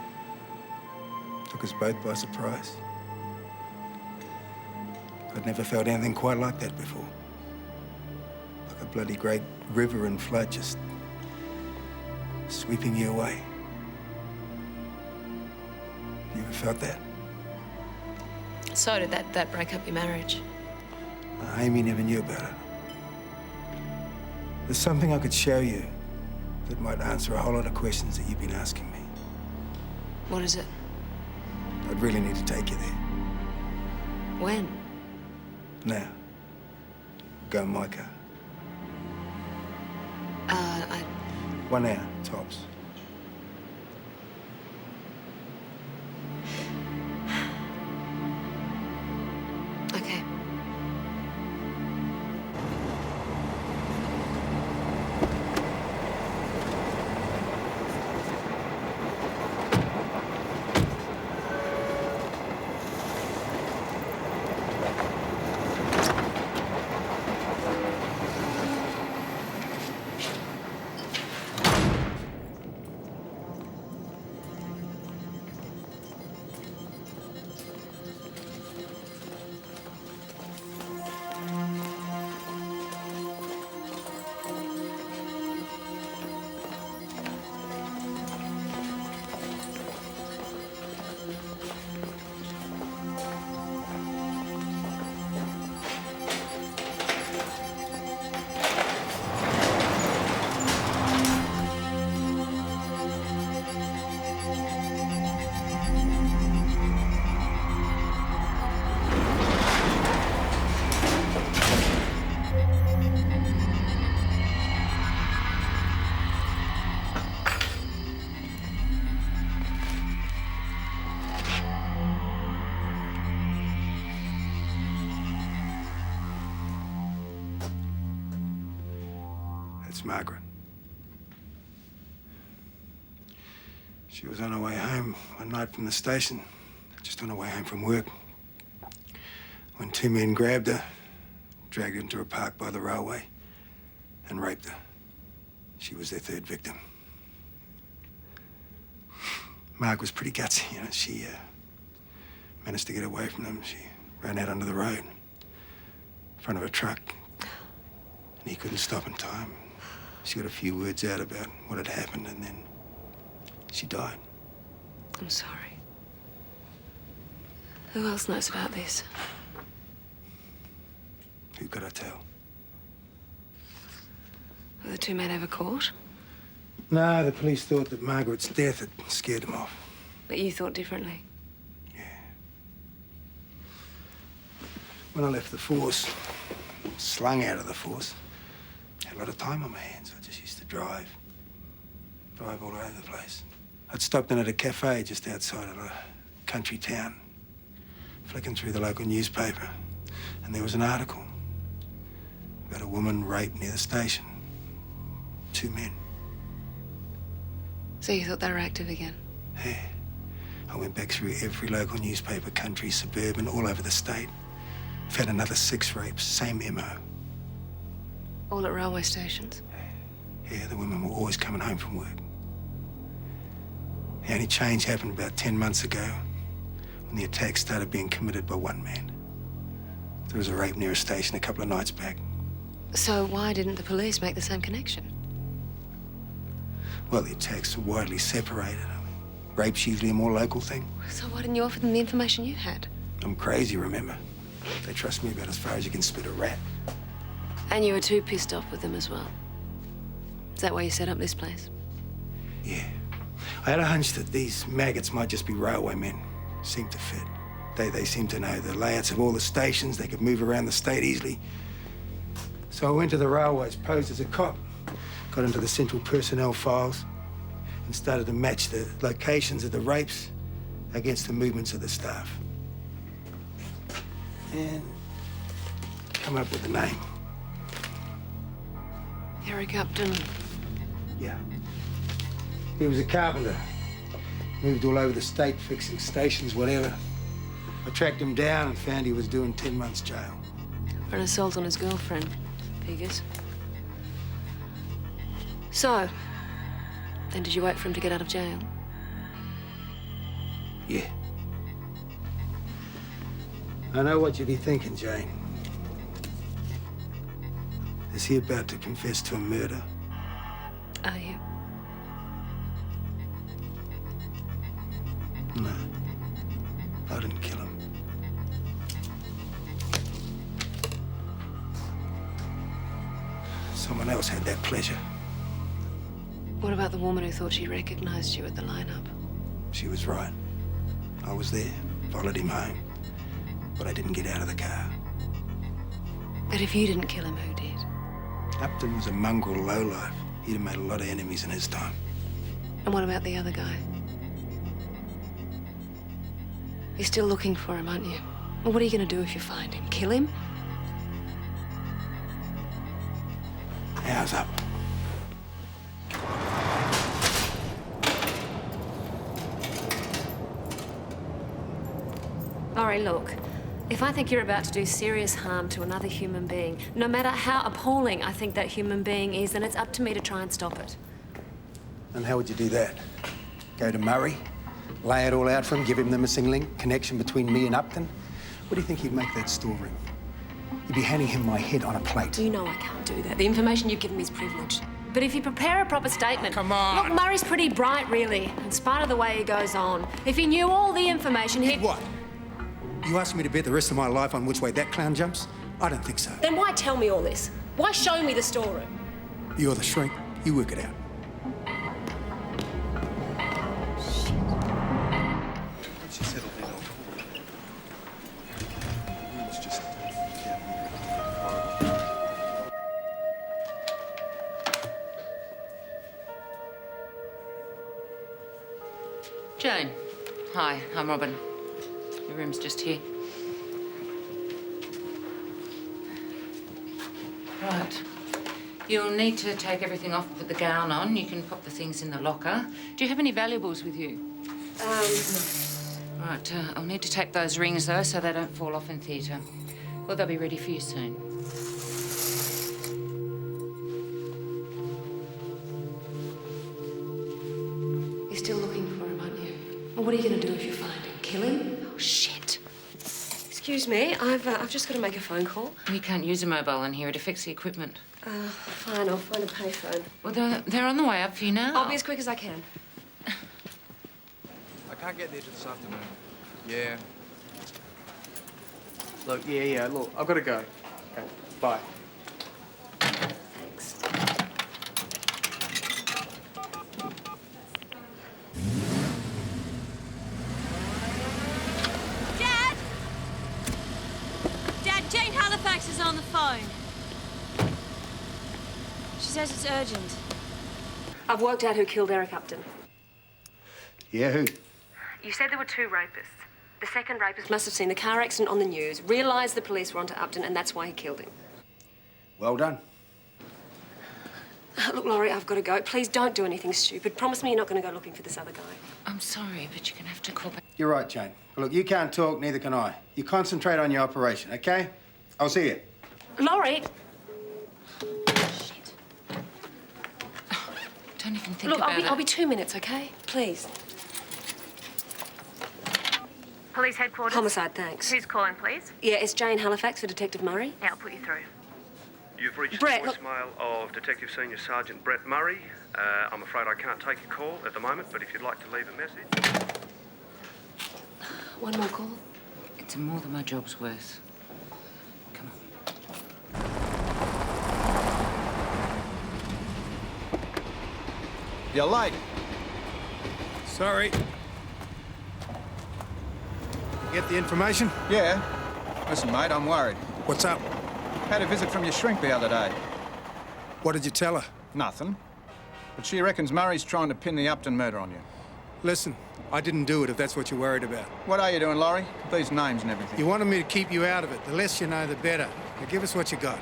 Took us both by surprise. I'd never felt anything quite like that before. Like a bloody great river in flood, just sweeping you away. You ever felt that? So did that break up your marriage? Amy never knew about it. There's something I could show you that might answer a whole lot of questions that you've been asking me. What is it? I'd really need to take you there. When? Now. Go in my car. 1 hour, tops. Okay. That's Margaret. She was on her way home one night from the station, just on her way home from work, when 2 men grabbed her, dragged her into a park by the railway, and raped her. She was their 3rd victim. Marg was pretty gutsy, you know. She managed to get away from them. She ran out onto the road in front of a truck, and he couldn't stop in time. She got a few words out about what had happened, and then she died. I'm sorry. Who else knows about this? Who could I tell? Were the 2 men ever caught? No, the police thought that Margaret's death had scared them off. But you thought differently. When I left the force, slung out of the force, had a lot of time on my hands. I just used to drive all over the place. I'd stopped in at a cafe just outside of a country town, flicking through the local newspaper, and there was an article about a woman raped near the station. 2 men. So you thought they were active again? Yeah. I went back through every local newspaper, country, suburban, all over the state. Found another 6 rapes, same MO. All at railway stations? Yeah, the women were always coming home from work. The only change happened about 10 months ago when the attack started being committed by 1 man. There was a rape near a station a couple of nights back. So why didn't the police make the same connection? Well, the attacks were widely separated. Rape's usually a more local thing. So why didn't you offer them the information you had? I'm crazy, remember? They trust me about as far as you can spit a rat. And you were too pissed off with them as well. Is that why you set up this place? Yeah. I had a hunch that these maggots might just be railway men. Seemed to fit. They seem to know the layouts of all the stations. They could move around the state easily. So I went to the railways, posed as a cop, got into the central personnel files, and started to match the locations of the rapes against the movements of the staff. And come up with the name. Eric Upton. Yeah. He was a carpenter. Moved all over the state, fixing stations, whatever. I tracked him down and found he was doing 10 months jail. For an assault on his girlfriend, figures. So, then did you wait for him to get out of jail? Yeah. I know what you'd be thinking, Jane. Is he about to confess to a murder? Are you? No. I didn't kill him. Someone else had that pleasure. What about the woman who thought she recognized you at the lineup? She was right. I was there, followed him home. But I didn't get out of the car. But if you didn't kill him, who did? Upton was a mongrel lowlife. He'd have made a lot of enemies in his time. And what about the other guy? You're still looking for him, aren't you? Well, what are you going to do if you find him? Kill him? Hours up. Laurie, look. If I think you're about to do serious harm to another human being, no matter how appalling I think that human being is, then it's up to me to try and stop it. And how would you do that? Go to Murray, lay it all out for him, give him the missing link, connection between me and Upton? What do you think he'd make that story? You'd be handing him my head on a plate. You know I can't do that. The information you've given me is privileged. But if you prepare a proper statement... Come on! Look, Murray's pretty bright, really, in spite of the way he goes on. If he knew all the information, he'd... What? You asked me to bet the rest of my life on which way that clown jumps? I don't think so. Then why tell me all this? Why show me the storeroom? You're the shrink. You work it out. She settled in on court. The room's just Jane. Hi, I'm Robin. Your room's just here. Right. You'll need to take everything off and put the gown on. You can pop the things in the locker. Do you have any valuables with you? Right, I'll need to take those rings, though, so they don't fall off in theatre. Well, they'll be ready for you soon. You're still looking for him, aren't you? Well, what are you going to do if you find him? Kill him? Oh, shit. Excuse me, I've just got to make a phone call. You can't use a mobile in here. It affects the equipment. Fine, I'll find a payphone. Well, they're on the way up for you now. I'll be as quick as I can. I can't get there till this afternoon. Yeah. Look, yeah, look, I've got to go. Okay, bye. Thanks. Dad! Dad, Jane Halifax is on the phone. She says it's urgent. I've worked out who killed Eric Upton. Yeah, who? You said there were two rapists. The second rapist must have seen the car accident on the news, realised the police were onto Upton, and that's why he killed him. Well done. Look, Laurie, I've got to go. Please don't do anything stupid. Promise me you're not going to go looking for this other guy. I'm sorry, but you're going to have to call back. You're right, Jane. Look, you can't talk, neither can I. You concentrate on your operation, okay? I'll see you. Laurie! Shit. Don't even think Look, about it. I'll be 2 minutes, okay? Please. Police headquarters. Homicide, thanks. Who's calling, please? Yeah, it's Jane Halifax for Detective Murray. Yeah, I'll put you through. You've reached Brett, the voicemail of Detective Senior Sergeant Brett Murray. I'm afraid I can't take your call at the moment, but if you'd like to leave a message... One more call. It's more than my job's worth. Come on. You're late. Sorry. Get the information? Yeah. Listen, mate, I'm worried. What's up? Had a visit from your shrink the other day. What did you tell her? Nothing. But she reckons Murray's trying to pin the Upton murder on you. Listen, I didn't do it if that's what you're worried about. What are you doing, Laurie? These names and everything. You wanted me to keep you out of it. The less you know, the better. Now give us what you got.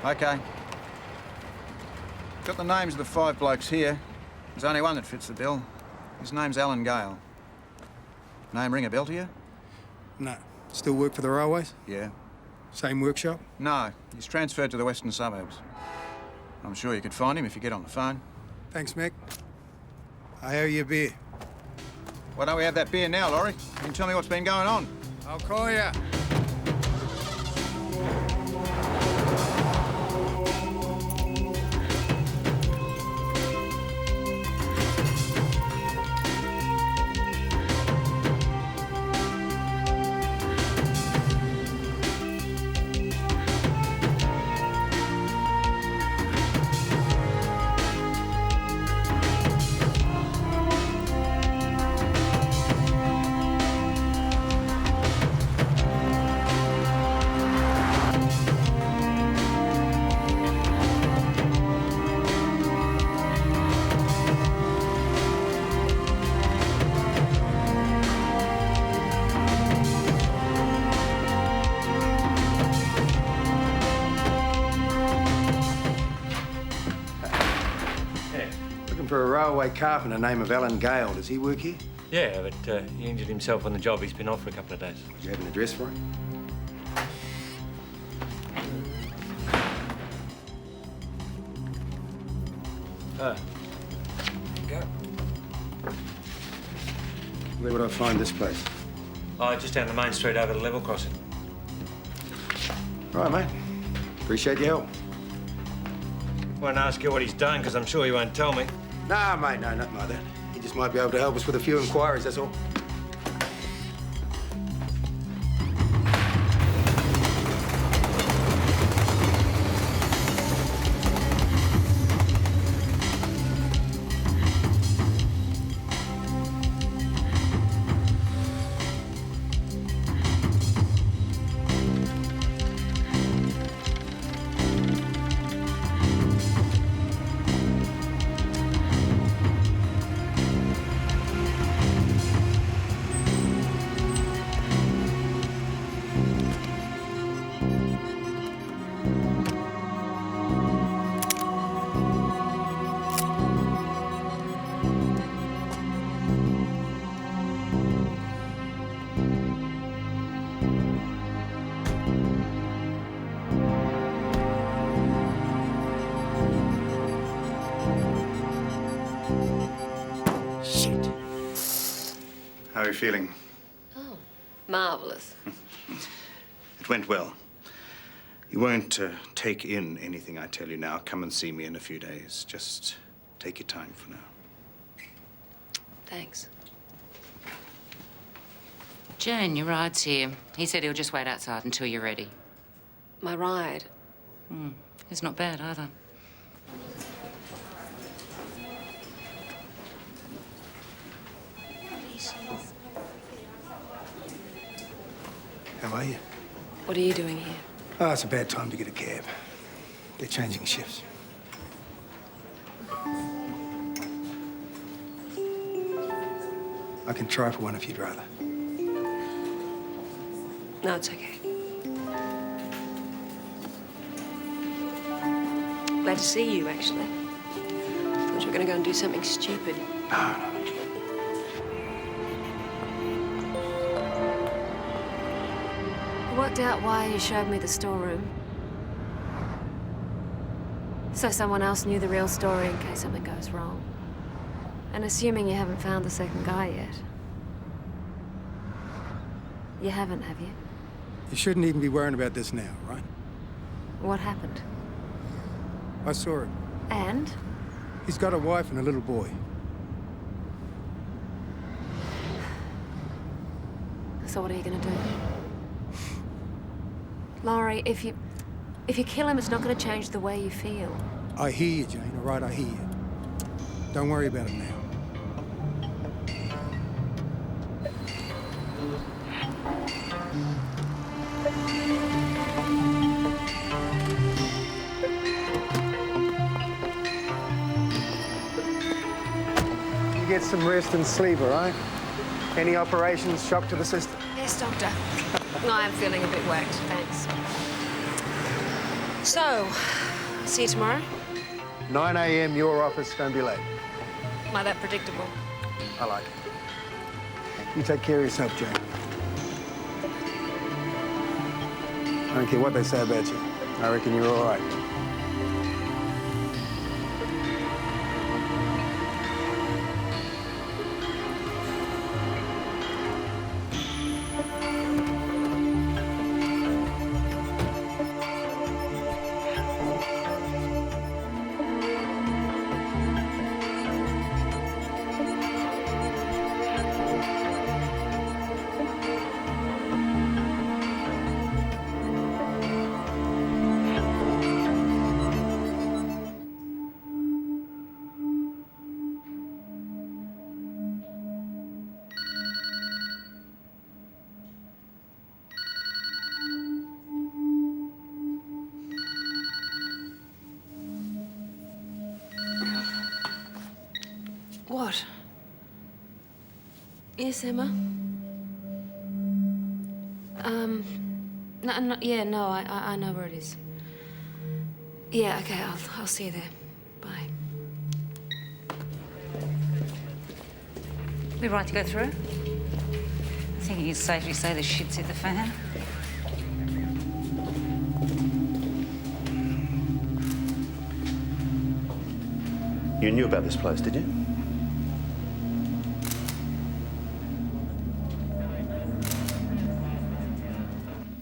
Okay. Got the names of the 5 blokes here. There's only one that fits the bill. His name's Alan Gale. Name ring a bell to you? No. Still work for the railways? Yeah. Same workshop? No. He's transferred to the western suburbs. I'm sure you could find him if you get on the phone. Thanks, Mick. I owe you a beer. Why don't we have that beer now, Laurie? You can tell me what's been going on. I'll call you. For a railway carpenter name of Alan Gale. Does he work here? Yeah, but he injured himself on the job. He's been off for a couple of days. Do you have an address for him? Go. Where would I find this place? Oh, just down the main street over the level crossing. Right, mate. Appreciate your help. Won't ask you what he's done, because I'm sure you won't tell me. Nah, mate, no, nothing like that. He just might be able to help us with a few inquiries, that's all. How are you feeling? Oh, marvellous. It went well. You won't take in anything I tell you now. Come and see me in a few days. Just take your time for now. Thanks. Jane, your ride's here. He said he'll just wait outside until you're ready. My ride? It's not bad either. How are you? What are you doing here? Oh, it's a bad time to get a cab. They're changing shifts. I can try for one if you'd rather. No, it's okay. Glad to see you, actually. Thought you were going to go and do something stupid. No. I worked out why you showed me the storeroom. So someone else knew the real story in case something goes wrong. And assuming you haven't found the second guy yet. You haven't, have you? You shouldn't even be worrying about this now, right? What happened? I saw him. And? He's got a wife and a little boy. So what are you gonna do? Laurie, if you kill him, it's not gonna change the way you feel. I hear you, Jane, all right? I hear you. Don't worry about it now. get some rest and sleep, all right? Any operations, shock to the system? Yes, Doctor. I am feeling a bit whacked, thanks. So, see you tomorrow? 9 a.m. your office, don't be late. Am I that predictable? I like it. You take care of yourself, Jane. I don't care what they say about you. I reckon you're all right. What? Yes, Emma? No, I know where it is. Yeah, okay, I'll see you there. Bye. We right to go through? I think you can safely say the shit's hit the fan. You knew about this place, did you?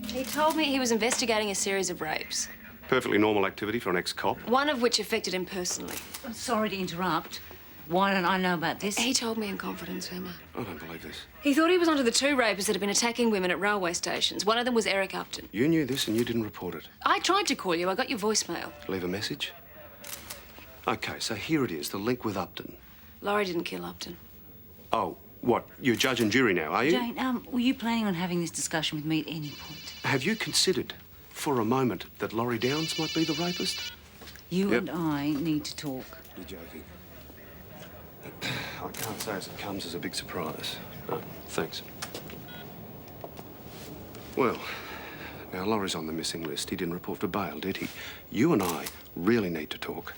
He told me he was investigating a series of rapes, Perfectly normal activity for an ex-cop. one of which affected him personally. I'm sorry to interrupt. Why don't I know about this? He told me in confidence, Emma. I don't believe this. He thought he was onto the two rapers that had been attacking women at railway stations. One of them was Eric Upton. You knew this and you didn't report it. I tried to call you. I got your voicemail. Leave a message? Okay, so here it is, the link with Upton. Laurie didn't kill Upton. Oh, what? You're judge and jury now, are you? Jane, were you planning on having this discussion with me at any point? Have you considered for a moment that Laurie Downs might be the rapist? You and I need to talk. You're joking. I can't say as it comes as a big surprise. No, thanks. Well, now Laurie's on the missing list. He didn't report for bail, did he? You and I really need to talk.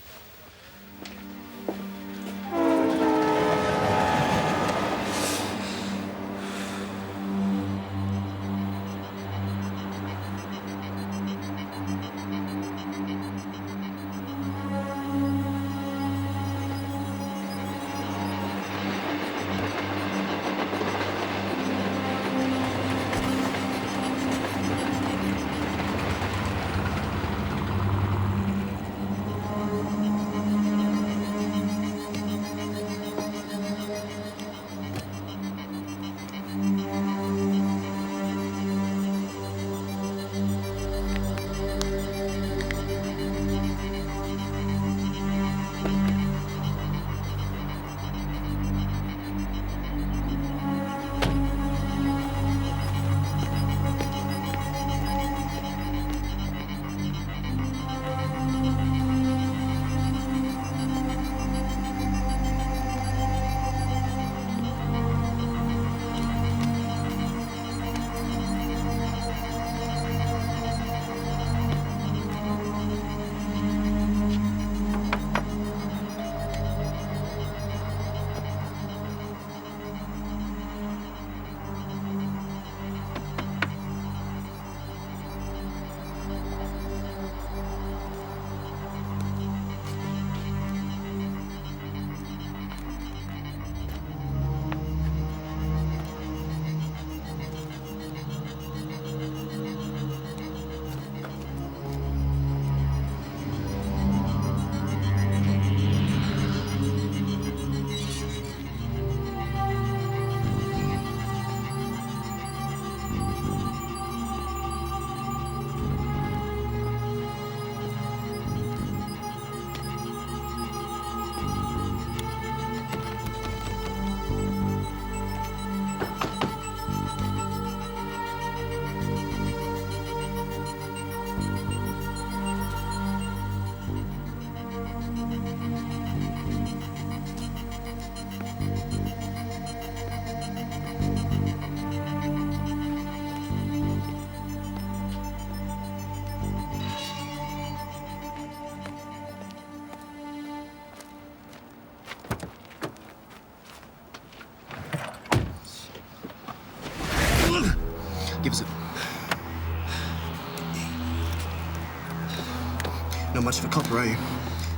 Not much for copper, eh?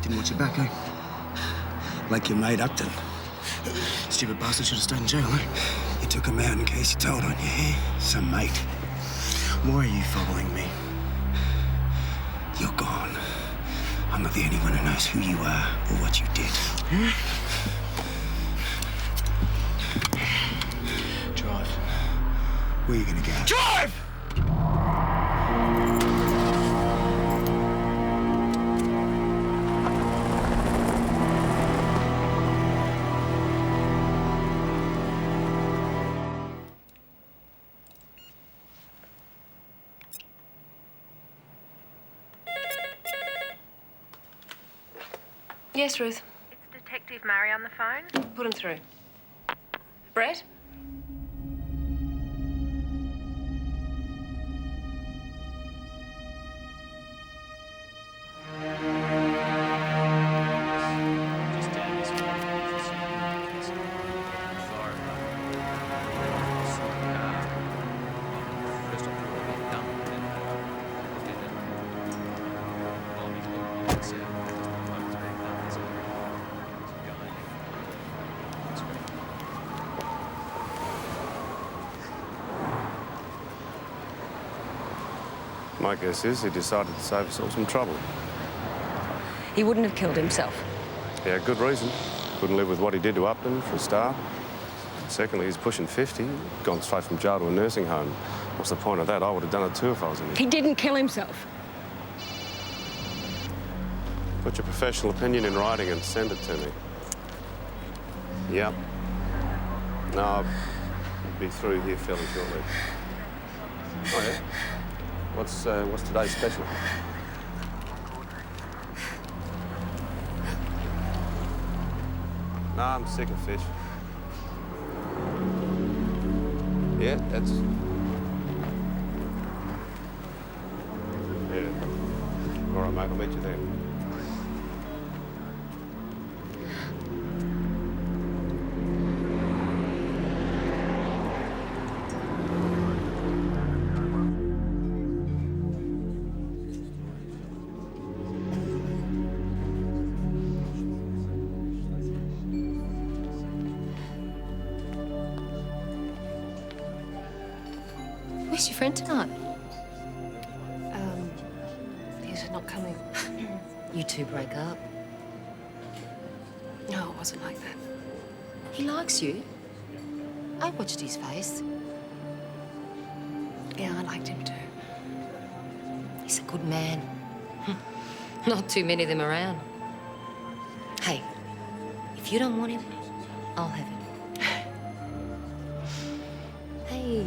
Didn't want your back, eh? Like your mate Upton. Stupid bastard should have stayed in jail, eh? You took him out in case you told on you, eh? Some mate. Why are you following me? You're gone. I'm not the only one who knows who you are or what you did. Drive. Where are you gonna go? Drive! Yes, Ruth. It's Detective Murray on the phone. Put him through. Brett? My guess is he decided to save himself some trouble. He wouldn't have killed himself. Yeah, good reason. Couldn't live with what he did to Upton, for a start. Secondly, he's pushing 50, gone straight from jail to a nursing home. What's the point of that? I would have done it too if I was in him. He didn't kill himself. Put your professional opinion in writing and send it to me. Yep. No, I'll be through here fairly shortly. Oh, yeah? What's today's special? No, I'm sick of fish. Yeah, that's... Yeah. All right, mate, I'll meet you there. Where's your friend tonight? He's not coming. You two break up. No, it wasn't like that. He likes you. I watched his face. Yeah, I liked him too. He's a good man. Not too many of them around. Hey, if you don't want him, I'll have him. Hey.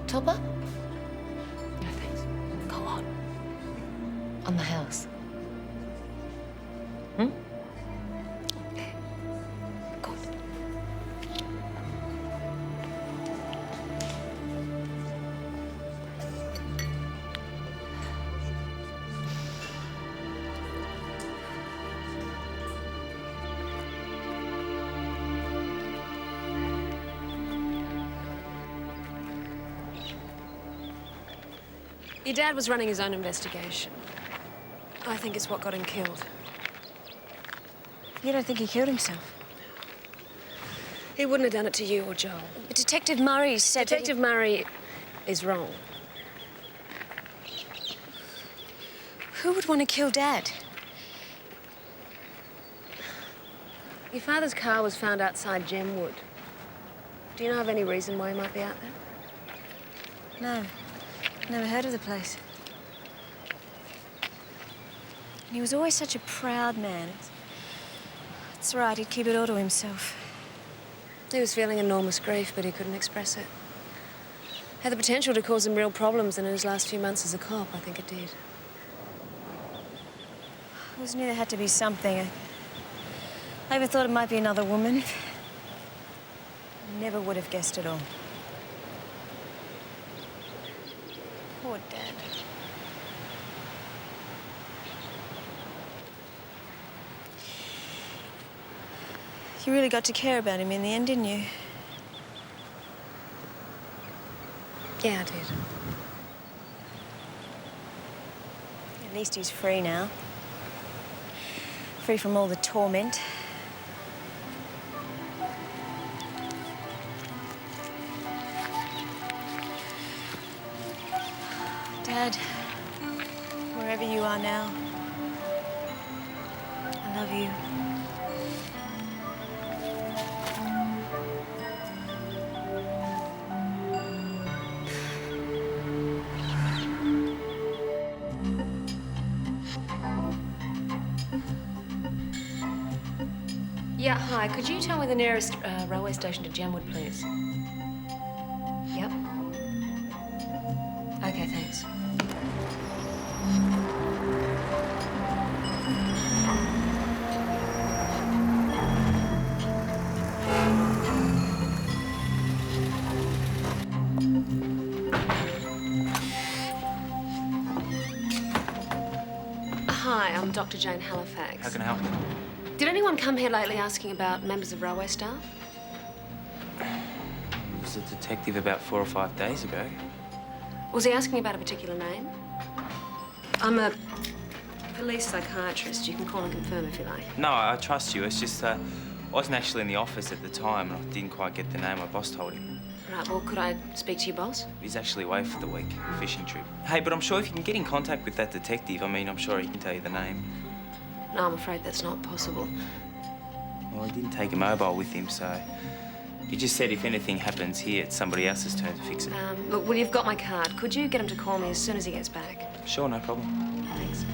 Top up? No, thanks. Go on. On the house. Hmm? Good. Your dad was running his own investigation. I think it's what got him killed. You don't think he killed himself? He wouldn't have done it to you or Joel. But Detective Murray said that Detective Murray is wrong. Who would want to kill Dad? Your father's car was found outside Gemwood. Do you know of any reason why he might be out there? No. Never heard of the place. And he was always such a proud man. It's right, he'd keep it all to himself. He was feeling enormous grief, but he couldn't express it. Had the potential to cause him real problems, and in his last few months as a cop, I think it did. I always knew there had to be something. I ever thought it might be another woman. Never would have guessed it all. Poor Dad. You really got to care about him in the end, didn't you? Yeah, I did. Yeah, At least he's free now. Free from all the torment. Dad, wherever you are now, I love you. Yeah, hi. Could you tell me the nearest railway station to Gemwood, please? Yep. Okay, thanks. Hi, I'm Dr. Jane Halifax. How can I help you? Did anyone come here lately asking about members of railway staff? There was a detective about 4 or 5 days ago. Was he asking about a particular name? I'm a police psychiatrist. You can call and confirm if you like. No, I trust you. It's just I wasn't actually in the office at the time and I didn't quite get the name. My boss told him. Right, well, could I speak to your boss? He's actually away for the week, fishing trip. Hey, but I'm sure if you can get in contact with that detective, I mean, I'm sure he can tell you the name. No, I'm afraid that's not possible. Well, he didn't take a mobile with him, so... He just said if anything happens here, it's somebody else's turn to fix it. Look, well, you've got my card. Could you get him to call me as soon as he gets back? Sure, no problem. Thanks.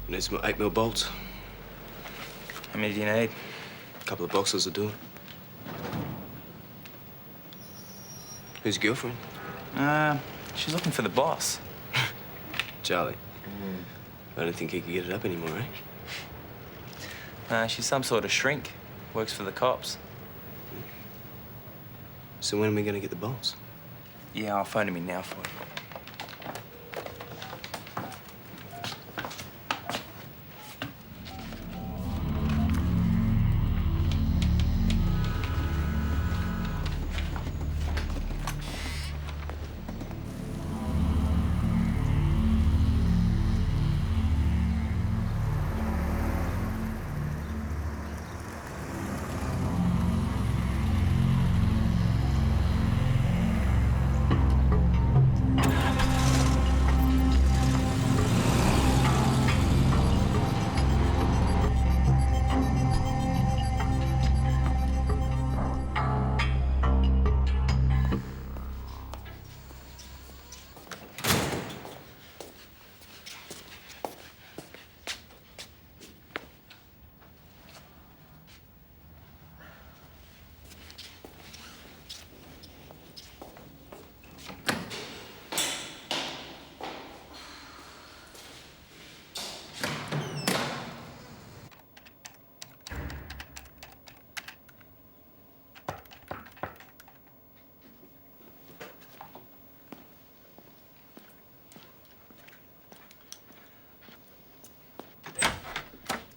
Need some 8mm bolts. How many do you need? A couple of boxes will do. Who's your girlfriend? She's looking for the boss. Charlie. I don't think he could get it up anymore, eh? She's some sort of shrink. Works for the cops. So when are we going to get the bolts? Yeah, I'll phone him in now for you.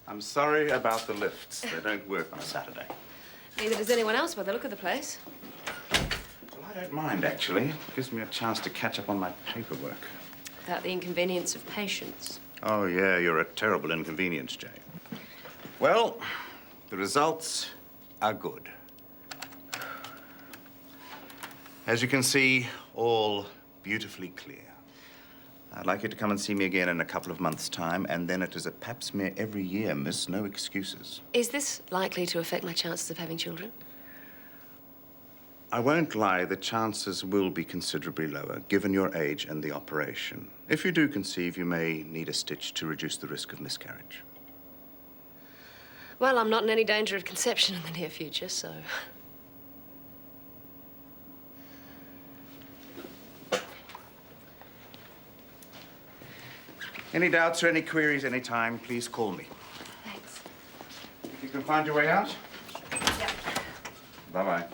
I'm sorry about the lifts. They don't work on a Saturday. Neither does anyone else by the look of the place. Well, I don't mind, actually. It gives me a chance to catch up on my paperwork. Without the inconvenience of patients. Oh, yeah, you're a terrible inconvenience, Jane. Well, the results are good. As you can see, all beautifully clear. I'd like you to come and see me again in a couple of months' time, and then it is a pap smear every year, miss. No excuses. Is this likely to affect my chances of having children? I won't lie, the chances will be considerably lower, given your age and the operation. If you do conceive, you may need a stitch to reduce the risk of miscarriage. Well, I'm not in any danger of conception in the near future, so... Any doubts or any queries anytime, please call me. You can find your way out? Yep. Bye-bye.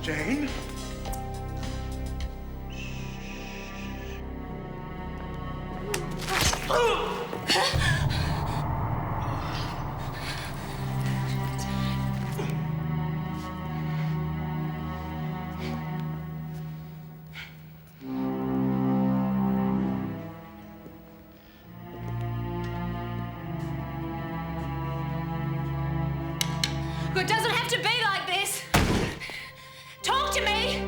Jane? It doesn't have to be like this. Talk to me.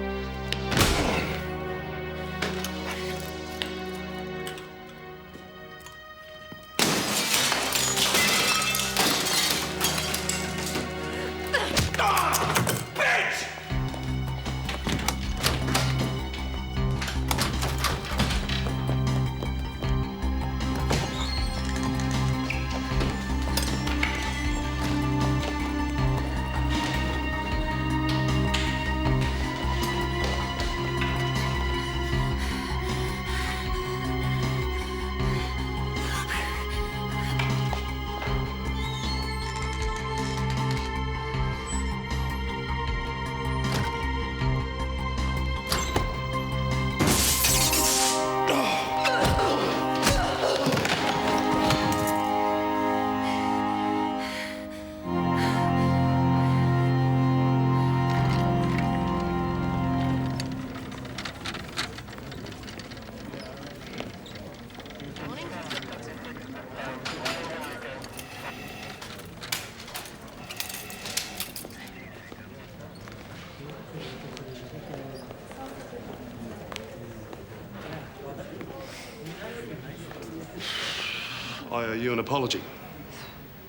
I owe you an apology.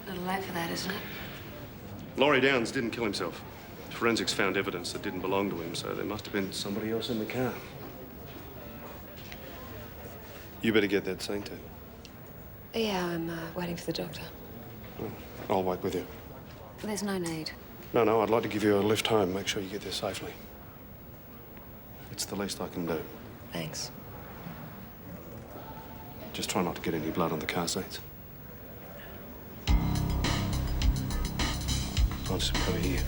A little late for that, isn't it? Laurie Downs didn't kill himself. Forensics found evidence that didn't belong to him, so there must have been somebody else in the car. You better get that seen to. Yeah, I'm waiting for the doctor. Oh, I'll wait with you. There's no need. No, I'd like to give you a lift home. Make sure you get there safely. It's the least I can do. Thanks. Just try not to get any blood on the car seats. I'll just come here.